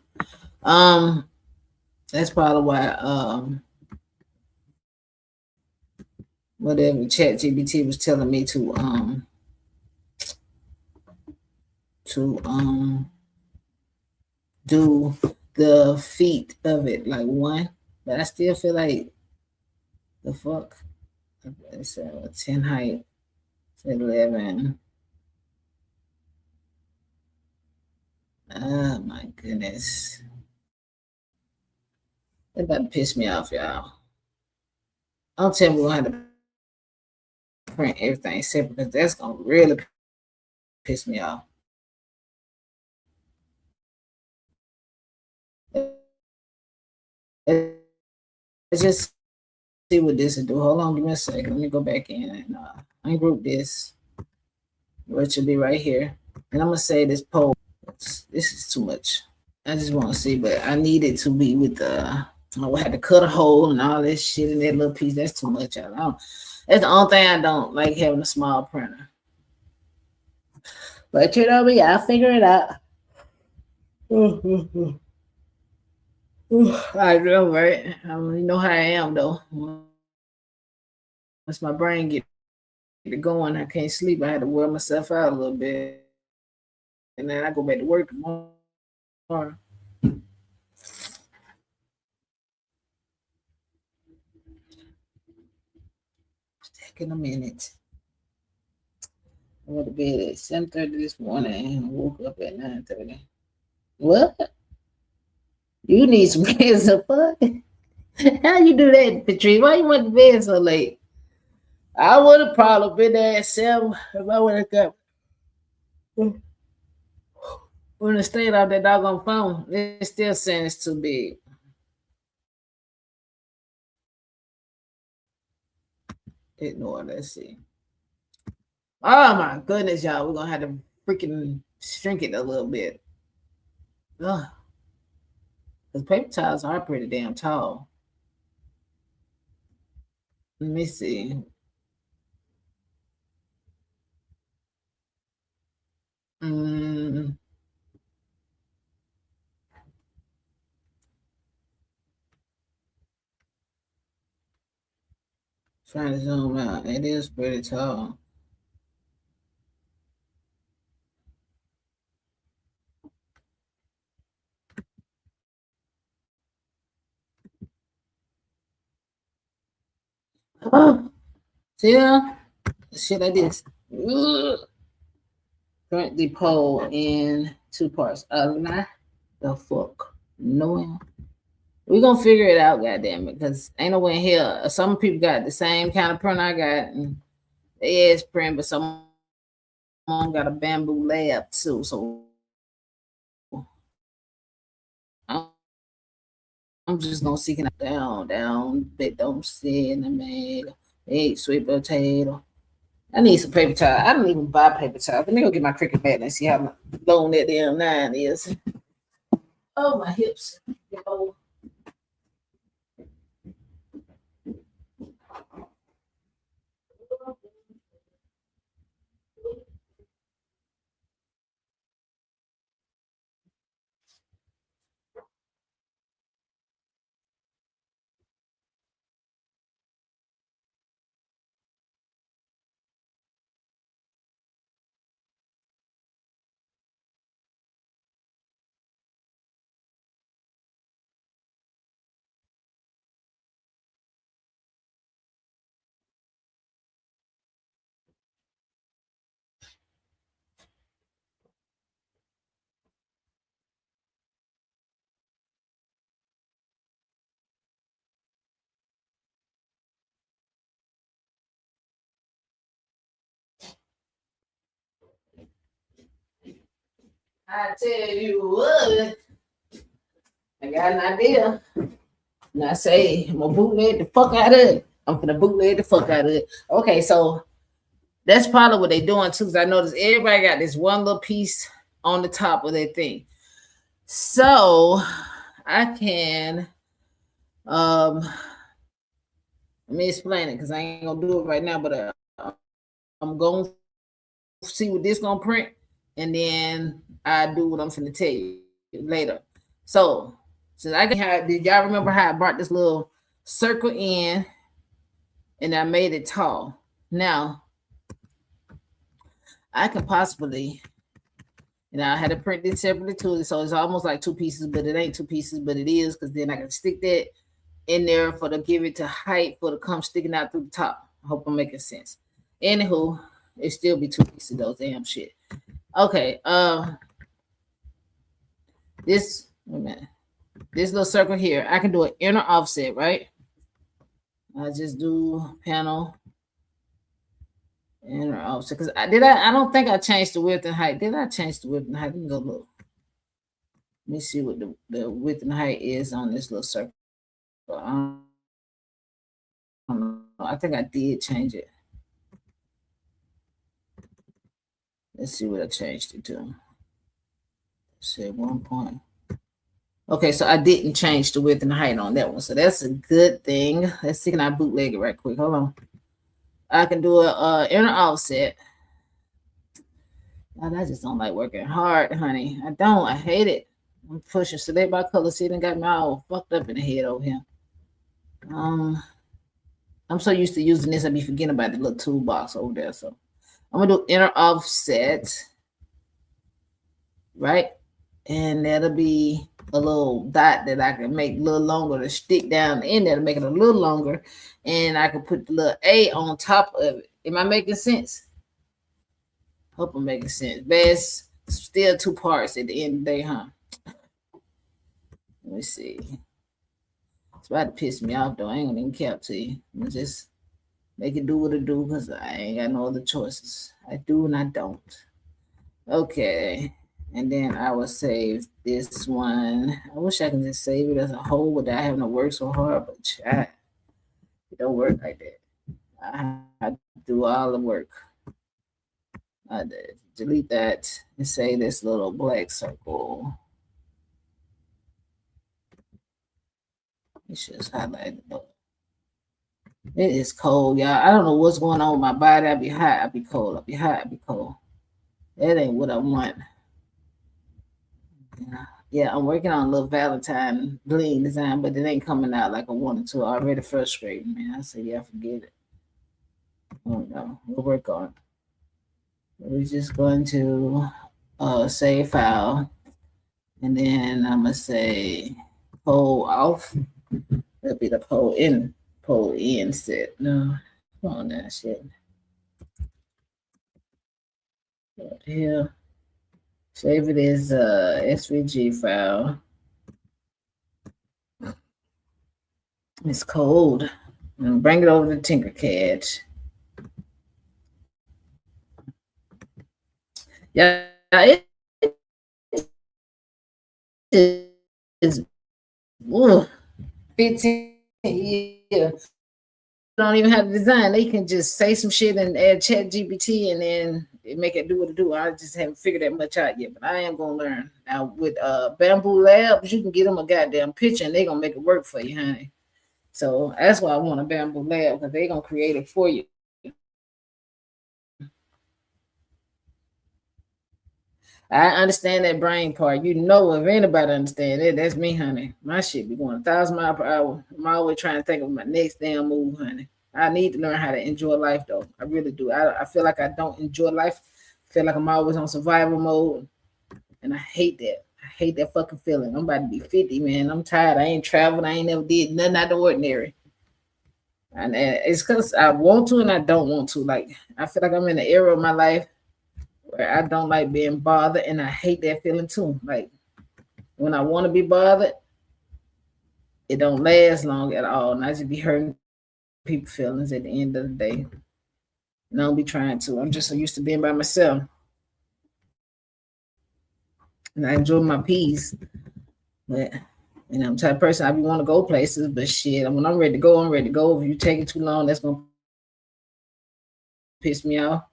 A: That's probably why whatever ChatGPT was telling me to do the feet of it like 1, but I still feel like the fuck. It's 10 height, it's 11. Oh my goodness. That about to piss me off, y'all. Don't tell me we're gonna have to print everything separate because that's gonna really piss me off. It's just see what this will do. Hold on, give me a second. Let me go back in and ungroup this, which will be right here. And I'm gonna say this poll. This is too much. I just want to see, but I need it to be with the. I had to cut a hole and all this shit in that little piece. That's too much. I don't. That's the only thing I don't like, having a small printer. But you know me, I'll figure it out. I know, right? I don't even know how I am though. Once my brain get going, I can't sleep. I had to wear myself out a little bit, and then I go back to work tomorrow. Taking a minute. I went to bed at 7:30 this morning and woke up at 9:30. What? You need some rest of fuck? How you do that, Patrice? Why you went to bed so late? I would have probably been there at 7 if I would have got when it stayed off that doggone phone. It still saying it's too big. Ignore. Let's see. Oh my goodness, y'all. We're gonna have to freaking shrink it a little bit. Ugh. Because paper towels are pretty damn tall. Let me see. Mm. Trying to zoom out. It is pretty tall. Oh, see that? Shit like this. Print the poll in 2 parts. Not the fuck. No. We're gonna figure it out, goddamn it, because ain't no way in hell. Some people got the same kind of print I got, and they ass print, but someone got a bamboo lab too. So I'm just gonna seek it down, they don't see in the mail. Hey, sweet potato. I need some paper towel. I don't even buy paper towel. Let me go get my Cricut mat and see how long that damn 9 is. Oh, my hips. Oh. I tell you what, I got an idea. And I say, I'm gonna bootleg the fuck out of it. I'm gonna bootleg the fuck out of it. Okay, so that's probably what they're doing too. Because I noticed everybody got this one little piece on the top of their thing. So I can let me explain it because I ain't gonna do it right now, but I'm gonna see what this gonna print, and then I do what I'm gonna tell you later. So since I can, did y'all remember how I brought this little circle in and I made it tall? Now I can possibly, I had to print this separately too, so it's almost like 2 pieces, but it ain't 2 pieces, but it is, because then I can stick that in there for to give it to height for to come sticking out through the top. I hope I'm making sense. Anywho, it still be 2 pieces of those damn shit. Okay, this wait a minute. This little circle here, I can do an inner offset, right? I just do panel inner offset, because I don't think I changed the width and height. Did I change the width and height? Let me go look. Let me see what the width and height is on this little circle. don't know. I think I did change it. Let's see what I changed it to. Say 1 point. Okay, so I didn't change the width and the height on that one. So that's a good thing. Let's see, can I bootleg it right quick? Hold on. I can do a inner offset. God, I just don't like working hard, honey. I don't. I hate it. I'm pushing select by color. See, it got me all fucked up in the head over here. I'm so used to using this, I be forgetting about the little toolbox over there. So I'm gonna do inner offset, right? And that'll be a little dot that I can make a little longer to stick down in there to make it a little longer. And I can put the little A on top of it. Am I making sense? Hope I'm making sense. But it's still two parts at the end of the day, huh? Let me see. It's about to piss me off though. I ain't gonna even cap to you. I'm just make it do what it do because I ain't got no other choices. I do and I don't. Okay. And then I will save this one. I wish I can just save it as a whole without having to work so hard, but chat, it don't work like that. I have to do all the work. I delete that and say this little black circle. It's just highlighted. It is cold, y'all. I don't know what's going on with my body. I be hot, I be cold, I be hot, I be cold. That ain't what I want. Yeah, I'm working on a little Valentine bling design, but it ain't coming out like I wanted to. Already frustrated, man. I say, yeah, forget it. Oh no, we'll work on it. We're just going to save file, and then I'm gonna say pull off. That'll be the pull in set. No, come on now, shit. What the hell? Save it as a SVG file. It's cold. And bring it over to Tinkercad. Yeah, it is 15 years. Don't even have to design. They can just say some shit and add chat GPT and then make it do what it do. I just haven't figured that much out yet, but I am gonna learn. Now with Bamboo Labs, you can get them a goddamn picture and they're gonna make it work for you, honey. So that's why I want a Bamboo Lab, because they're gonna create it for you. I understand that brain part. You know, if anybody understand it, that's me, honey. My shit be going 1,000 miles per hour. I'm always trying to think of my next damn move, honey. I need to learn how to enjoy life, though. I really do. I feel like I don't enjoy life. I feel like I'm always on survival mode, and I hate that. I hate that fucking feeling. I'm about to be 50, man. I'm tired. I ain't traveled. I ain't never did nothing out of the ordinary. And it's because I want to and I don't want to. Like, I feel like I'm in an era of my life where I don't like being bothered, and I hate that feeling too. Like, when I want to be bothered, it don't last long at all, and I just be hurting people's feelings at the end of the day. And I don't be trying to. I'm just so used to being by myself, and I enjoy my peace. But I'm the type of person I be want to go places, but shit, when I'm ready to go, I'm ready to go. If you take it too long, that's gonna piss me off.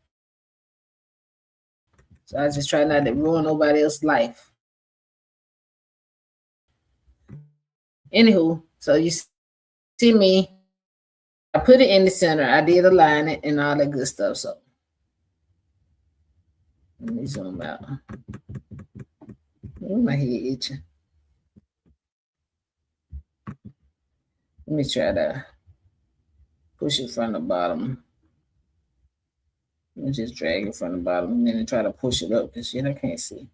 A: So I just try not to ruin nobody else's life. Anywho, so you see me, I put it in the center. I did align it and all that good stuff. So let me zoom out. Oh, my head itching. Let me try to push it from the bottom. Let me just drag it from the bottom and then try to push it up because shit, I can't see.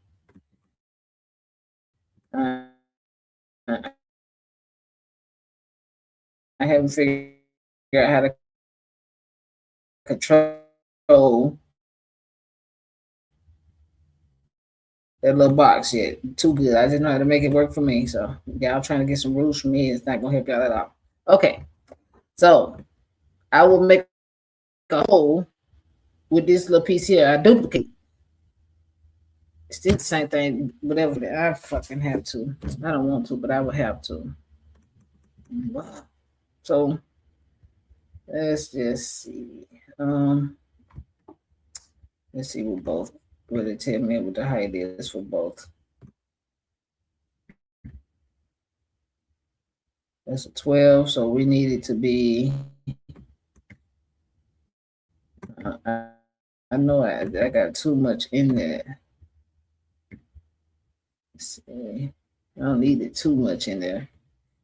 A: I haven't figured out how to control that little box yet. Too good. I just know how to make it work for me. So y'all trying to get some rules from me, it's not gonna help y'all at all. Okay. So I will make a hole with this little piece here. I duplicate. It's still the same thing, whatever. I fucking have to. I don't want to, but I will have to. So Let's just see. Let's see what it tell me what the height is for both. That's a 12, so we need it to be. I know I got too much in there. Let's see. I don't need it too much in there.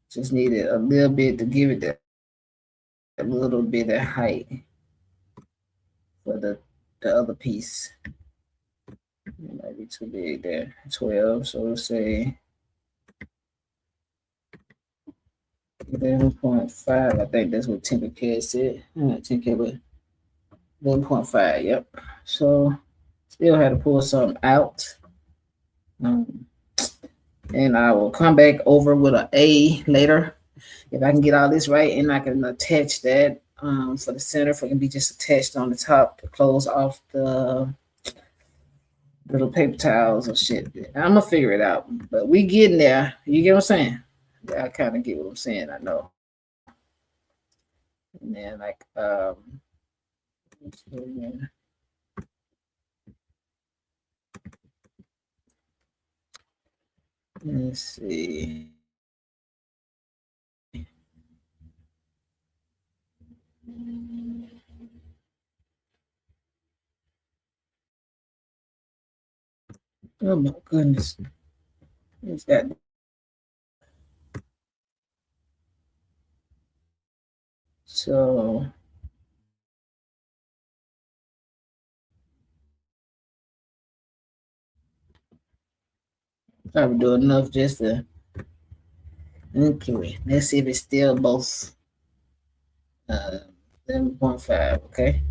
A: Just need it a little bit to give it that a little bit of height for the other piece. It might be too big there. 12, so we'll say 11.5. I think that's what Tinkercad said. Not Tinkercad, but 11.5. Yep. So still had to pull something out. And I will come back over with an A later if I can get all this right, and I can attach that for the center, for it can be just attached on the top to close off the little paper towels or shit. I'm gonna figure it out, but we getting there. You get what I'm saying? Yeah, I kind of get what I'm saying. I know. And then like let's see. Oh my goodness. It's got so probably do enough just to okay. Let's see if it's still both 7.5. Okay.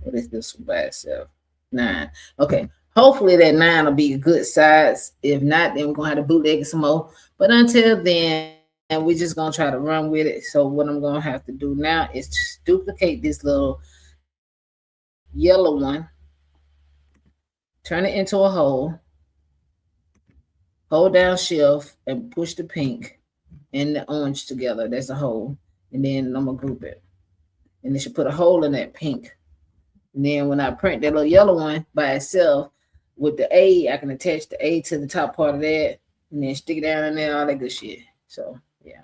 A: What is this by itself? 9. Okay. Hopefully that 9 will be a good size. If not, then we're gonna have to bootleg it some more. But until then, and we're just gonna try to run with it. So what I'm gonna have to do now is just duplicate this little yellow one, turn it into a hole, hold down shift and push the pink and the orange together. That's a hole. And then I'm gonna group it. And it should put a hole in that pink. And then when I print that little yellow one by itself with the A, I can attach the A to the top part of that and then stick it down in there, all that good shit. So yeah.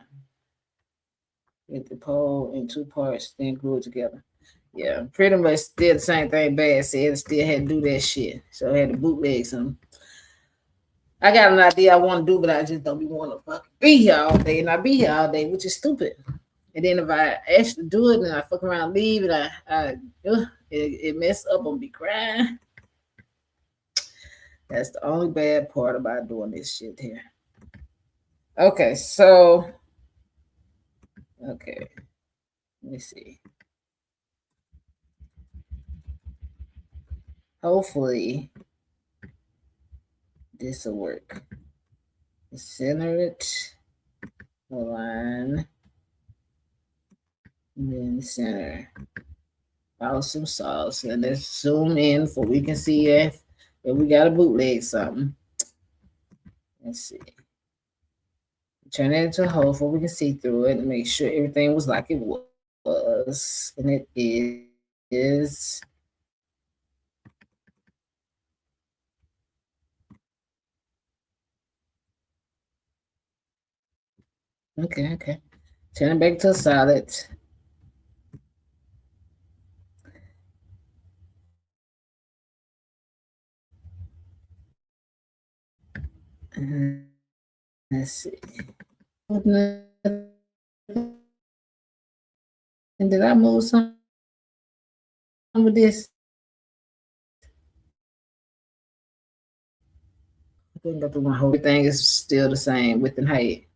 A: Get the pole in 2 parts, then glue it together. Yeah, pretty much still the same thing Bad said. Still had to do that shit. So I had to bootleg some. I got an idea I want to do, but I just don't be want to fucking be here all day, and I be here all day, which is stupid. And then if I actually do it and I fuck around, leave, and it mess up, I'm gonna be crying. That's the only bad part about doing this shit here. Okay, so okay, let me see. Hopefully, this will work. Center it, align, and then center. Awesome sauce. And let's zoom in so we can see if we got a bootleg something. Let's see. Turn it into a hole so we can see through it and make sure everything was like it was. And it is. Okay, okay. Turn it back to a solid. Let's see. And did I move some of this? I think that the one whole thing is still the same width and height.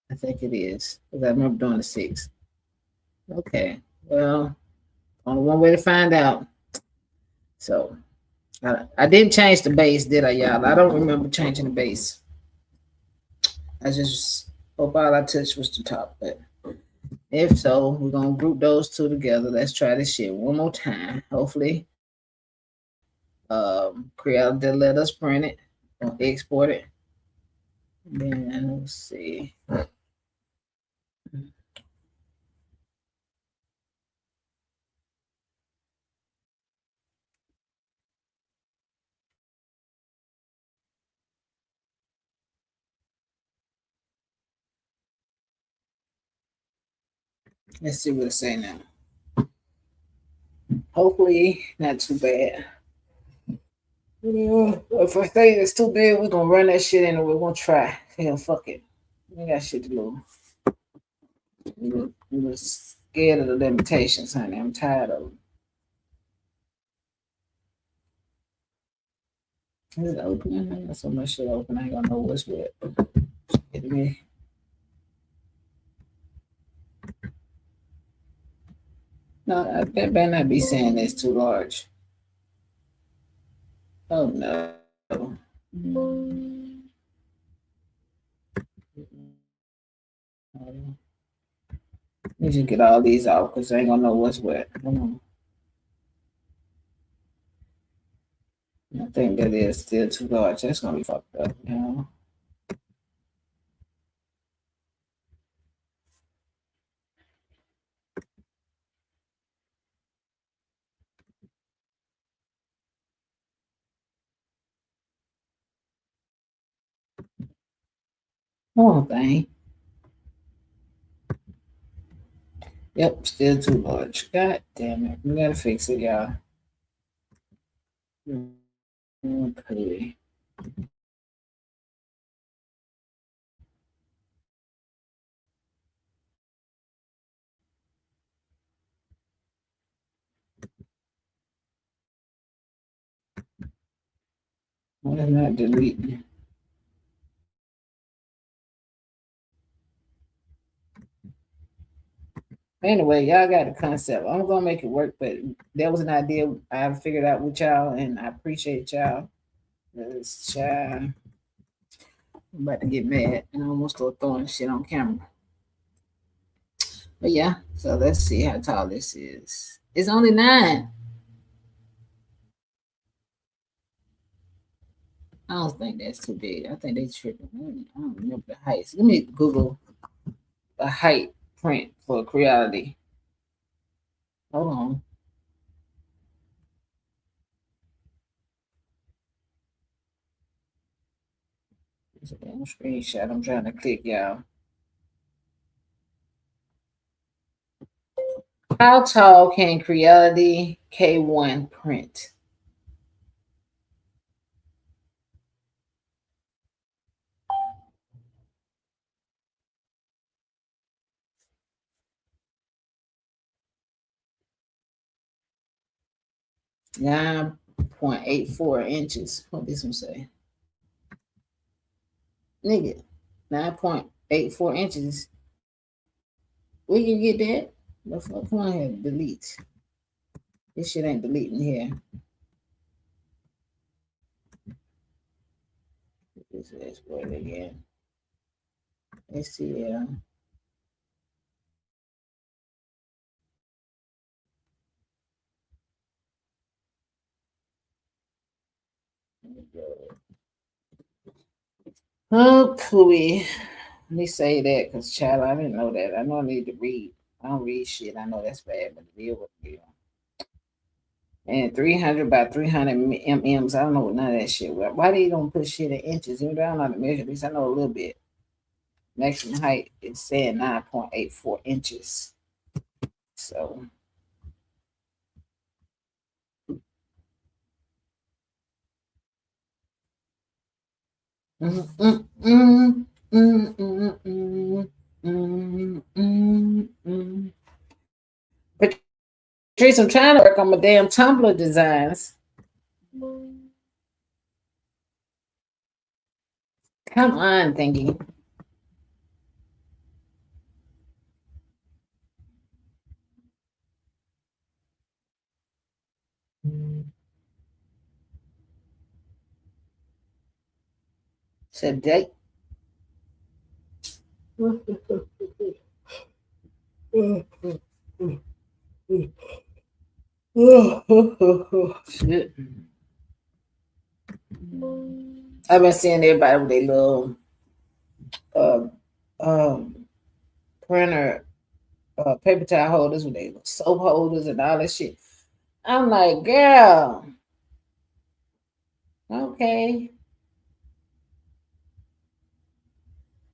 A: I think it is. Because I remember doing the 6. Okay. Well, only one way to find out. So I didn't change the base, did I, y'all? I don't remember changing the base. I just hope all I touched was the top. But if so, we're gonna group those two together. Let's try this shit one more time. Hopefully, Creator did let us print it or export it. Then let's see. Let's see what it say now. Hopefully, not too bad. Yeah, if I think it's too big, we're gonna run that shit in and we're gonna try. Hell, fuck it. We got shit to do. We're scared of the limitations, honey. I'm tired of them. Is it open? I got so much shit open. I ain't gonna know what's what. Get me. No, that better not be saying it's too large. Oh no. Let me just get all these off because I ain't gonna know what's what. Come on. I think that is still too large. That's gonna be fucked up, you know. Oh thing. Yep, still too large. God damn it. We gotta fix it, y'all. Okay. Why is not deleting? Anyway, y'all got the concept. I'm gonna make it work, but that was an idea I figured out with y'all, and I appreciate y'all. This child, I'm about to get mad and almost start throwing shit on camera. But yeah, so let's see how tall this is. It's only 9. I don't think that's too big. I think they tripping. I don't remember the heights. Let me Google a height print for Creality. Hold on. It's a damn screenshot. I'm trying to click, y'all. How tall can Creality K1 print? .84 inches. What this one say? Nigga, 9.84 inches. Where you get that? The fuck? Come on here, delete. This shit ain't deleting here. This is export again. STL. Oh, Chloe. Let me say that because, child, I didn't know that. I know I need to read. I don't read shit. I know that's bad, but the deal with the deal. And 300 by 300 mm's. I don't know what none of that shit. Why they don't put shit in inches? Even though I don't know how to measure this, I know a little bit. Maximum height is saying 9.84 inches. So. Patrice, I'm trying to work on my damn Tumblr designs. Come on, thingy. Today. Shit. I've been seeing everybody with their little uh, um, printer, paper towel holders with their soap holders and all that shit. I'm like, girl, okay.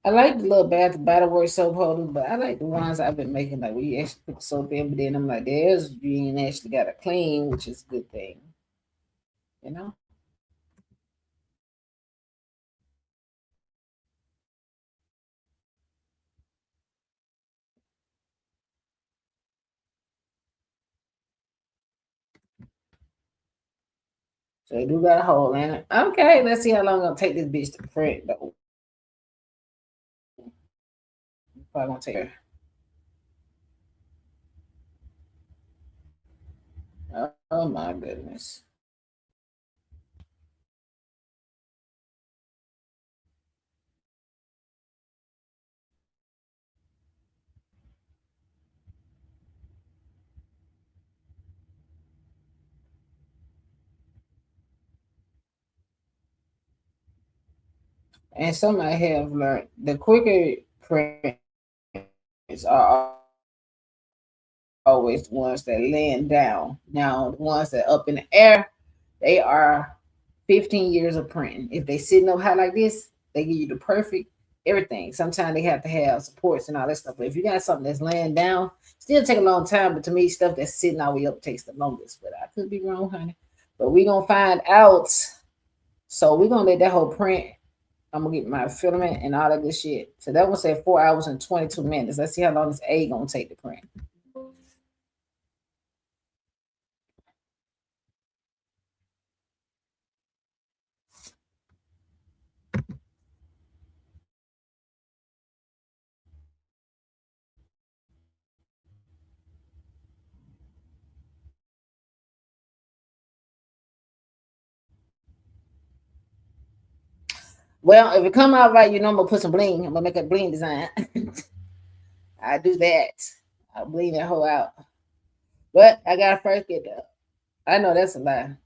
A: I like the little Bath and Body Works soap holders, but I like the ones I've been making. Like we actually put the soap in, but then I'm like, there's you ain't actually got to clean, which is a good thing, you know. So they do got a hole in it. Okay, let's see how long it'll take this bitch to print though. Probably gonna take her. Oh my goodness. And some I have learned the quicker prints are always the ones that land down. Now the ones that up in the air, they are 15 years of printing. If they sitting up high like this, they give you the perfect everything. Sometimes they have to have supports and all that stuff. But if you got something that's laying down, still take a long time. But to me, stuff that's sitting all the way up takes the longest. But I could be wrong, honey. But we gonna find out. So we're gonna let that whole print. I'm gonna get my filament and all that good shit. So that one said 4 hours and 22 minutes. Let's see how long this A gonna take to print. Well, if it come out right, you know I'm gonna put some bling. I'm gonna make a bling design. I do that. I bling that whole out. But I gotta first get the. I know that's a lie.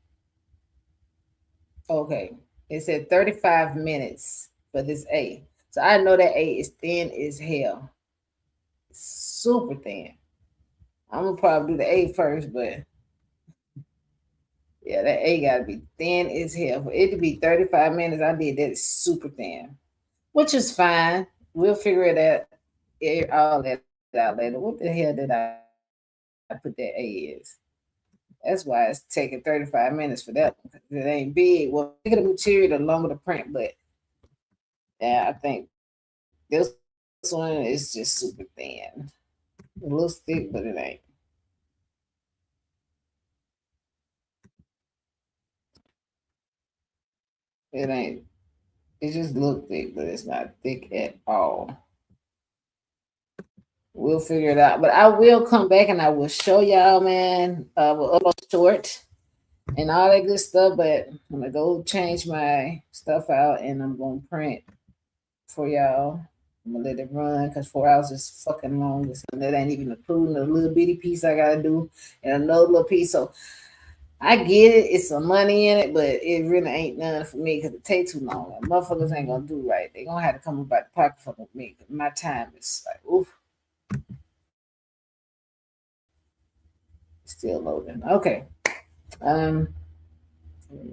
A: Okay, it said 35 minutes for this A. So I know that A is thin as hell, super thin. I'm gonna probably do the A first, but yeah, that A gotta be thin as hell. For it to be 35 minutes, I did that super thin, which is fine. We'll figure it out. All that out later. What the hell did I put that A is? That's why it's taking 35 minutes for that one. 'Cause it ain't big. Well, bigger the material, the longer the print. But yeah, I think this one is just super thin. A little thick, but it ain't. It ain't. It just look thick, but it's not thick at all. We'll figure it out. But I will come back and I will show y'all, man. We'll upload short and all that good stuff. But I'm gonna go change my stuff out and I'm gonna print for y'all. I'm gonna let it run because 4 hours is fucking long. And that ain't even including the little bitty piece I gotta do and another little piece. So I get it, it's some money in it, but it really ain't none for me because it takes too long. And motherfuckers ain't gonna do right. They gonna have to come about the pocket fucking with me. 'Cause my time is like, oof, still loading. Okay. Um,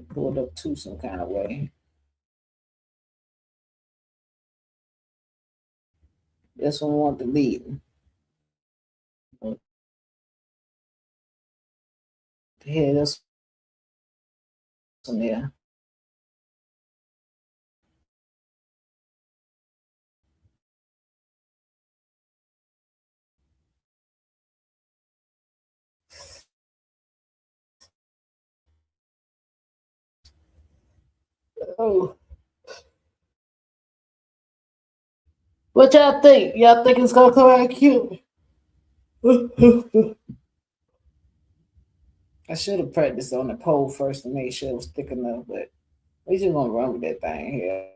A: pull it up to some kind of way. This one want to lead. What the hell this one there? Oh. What y'all think? Y'all think it's gonna come out cute? I should have practiced on the pole first to make sure it was thick enough, but we just gonna run with that thing here.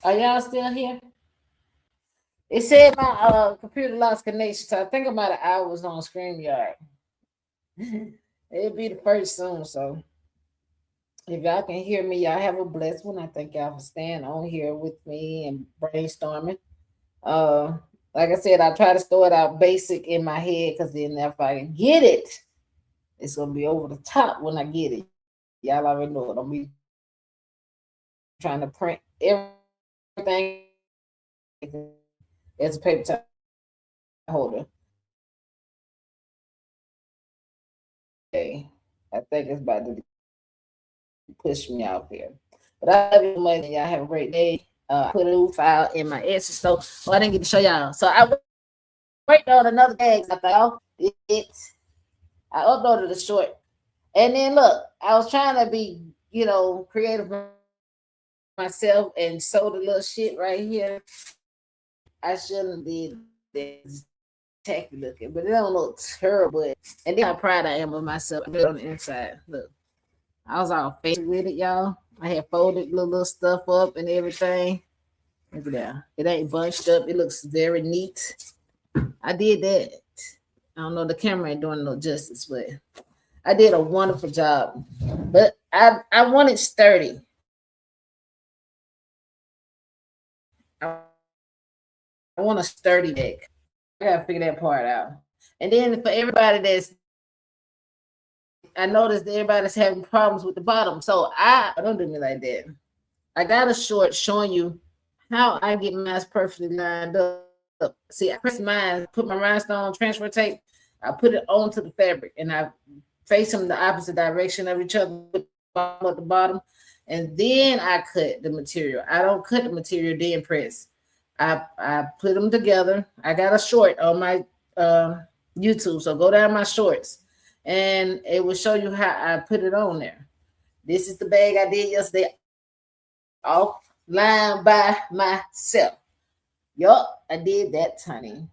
A: Are y'all still here? It said my computer lost connection, so I think about an hour was on StreamYard. It'll be the first soon, so if y'all can hear me, y'all have a blessed one. I thank y'all for staying on here with me and brainstorming. Uh, like I said, I try to store it out basic in my head because then if I get it, it's gonna be over the top when I get it. Y'all already know it. I'm be trying to print everything as a paper towel holder. Okay, I think it's about to push me out here. But I love you much. Y'all have a great day. I put a new file in my Etsy store. So I didn't get to show y'all. So I worked on another tag. I thought I uploaded a short. And then look, I was trying to be, creative myself and sold a little shit right here. I shouldn't be this tacky looking, but it don't look terrible. And then how proud I am of myself. I did on the inside. Look, I was all fancy with it, y'all. I had folded little stuff up and everything. Look at that. It ain't bunched up. It looks very neat. I did that. I don't know, the camera ain't doing no justice, but I did a wonderful job. But I want it sturdy. I want a sturdy deck. I gotta figure that part out. And then for everybody I noticed that everybody's having problems with the bottom. So I don't do me like that. I got a short showing you how I get mine perfectly lined up. See, I press mine, put my rhinestone transfer tape, I put it onto the fabric, and I face them the opposite direction of each other at the bottom, and then I cut the material. I don't cut the material then press. I put them together. I got a short on my YouTube, so go down my shorts, and it will show you how I put it on there. This is the bag I did yesterday, all lined by myself. Yup, I did that, honey.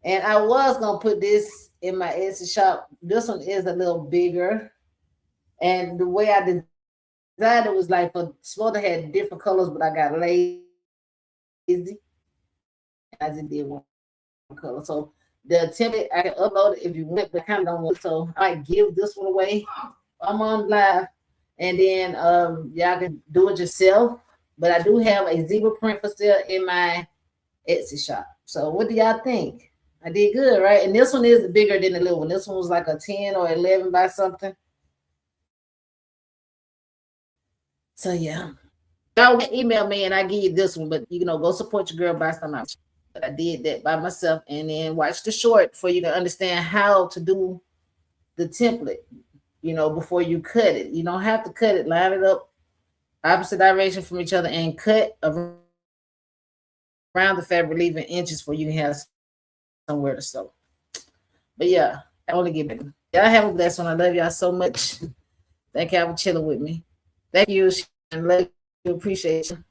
A: And I was gonna put this in my Etsy shop. This one is a little bigger, and the way I designed it was like for supposed to have different colors, but I got lazy. I just did one color. So the template I can upload it if you want, but kind of don't want. So I might give this one away. I'm on live, and then y'all can do it yourself. But I do have a zebra print for sale in my Etsy shop. So what do y'all think? I did good, right? And this one is bigger than the little one. This one was like a 10 or 11 by something. So yeah. Y'all email me and I give you this one, but go support your girl, buy some out. I did that by myself, and then watch the short for you to understand how to do the template, before you cut it. You don't have to cut it, line it up opposite direction from each other and cut around the fabric, leaving inches for you to have somewhere to sew. But yeah, I only give it. Y'all have a blessed one. I love y'all so much. Thank y'all for chilling with me. Thank you, and love you, appreciate you.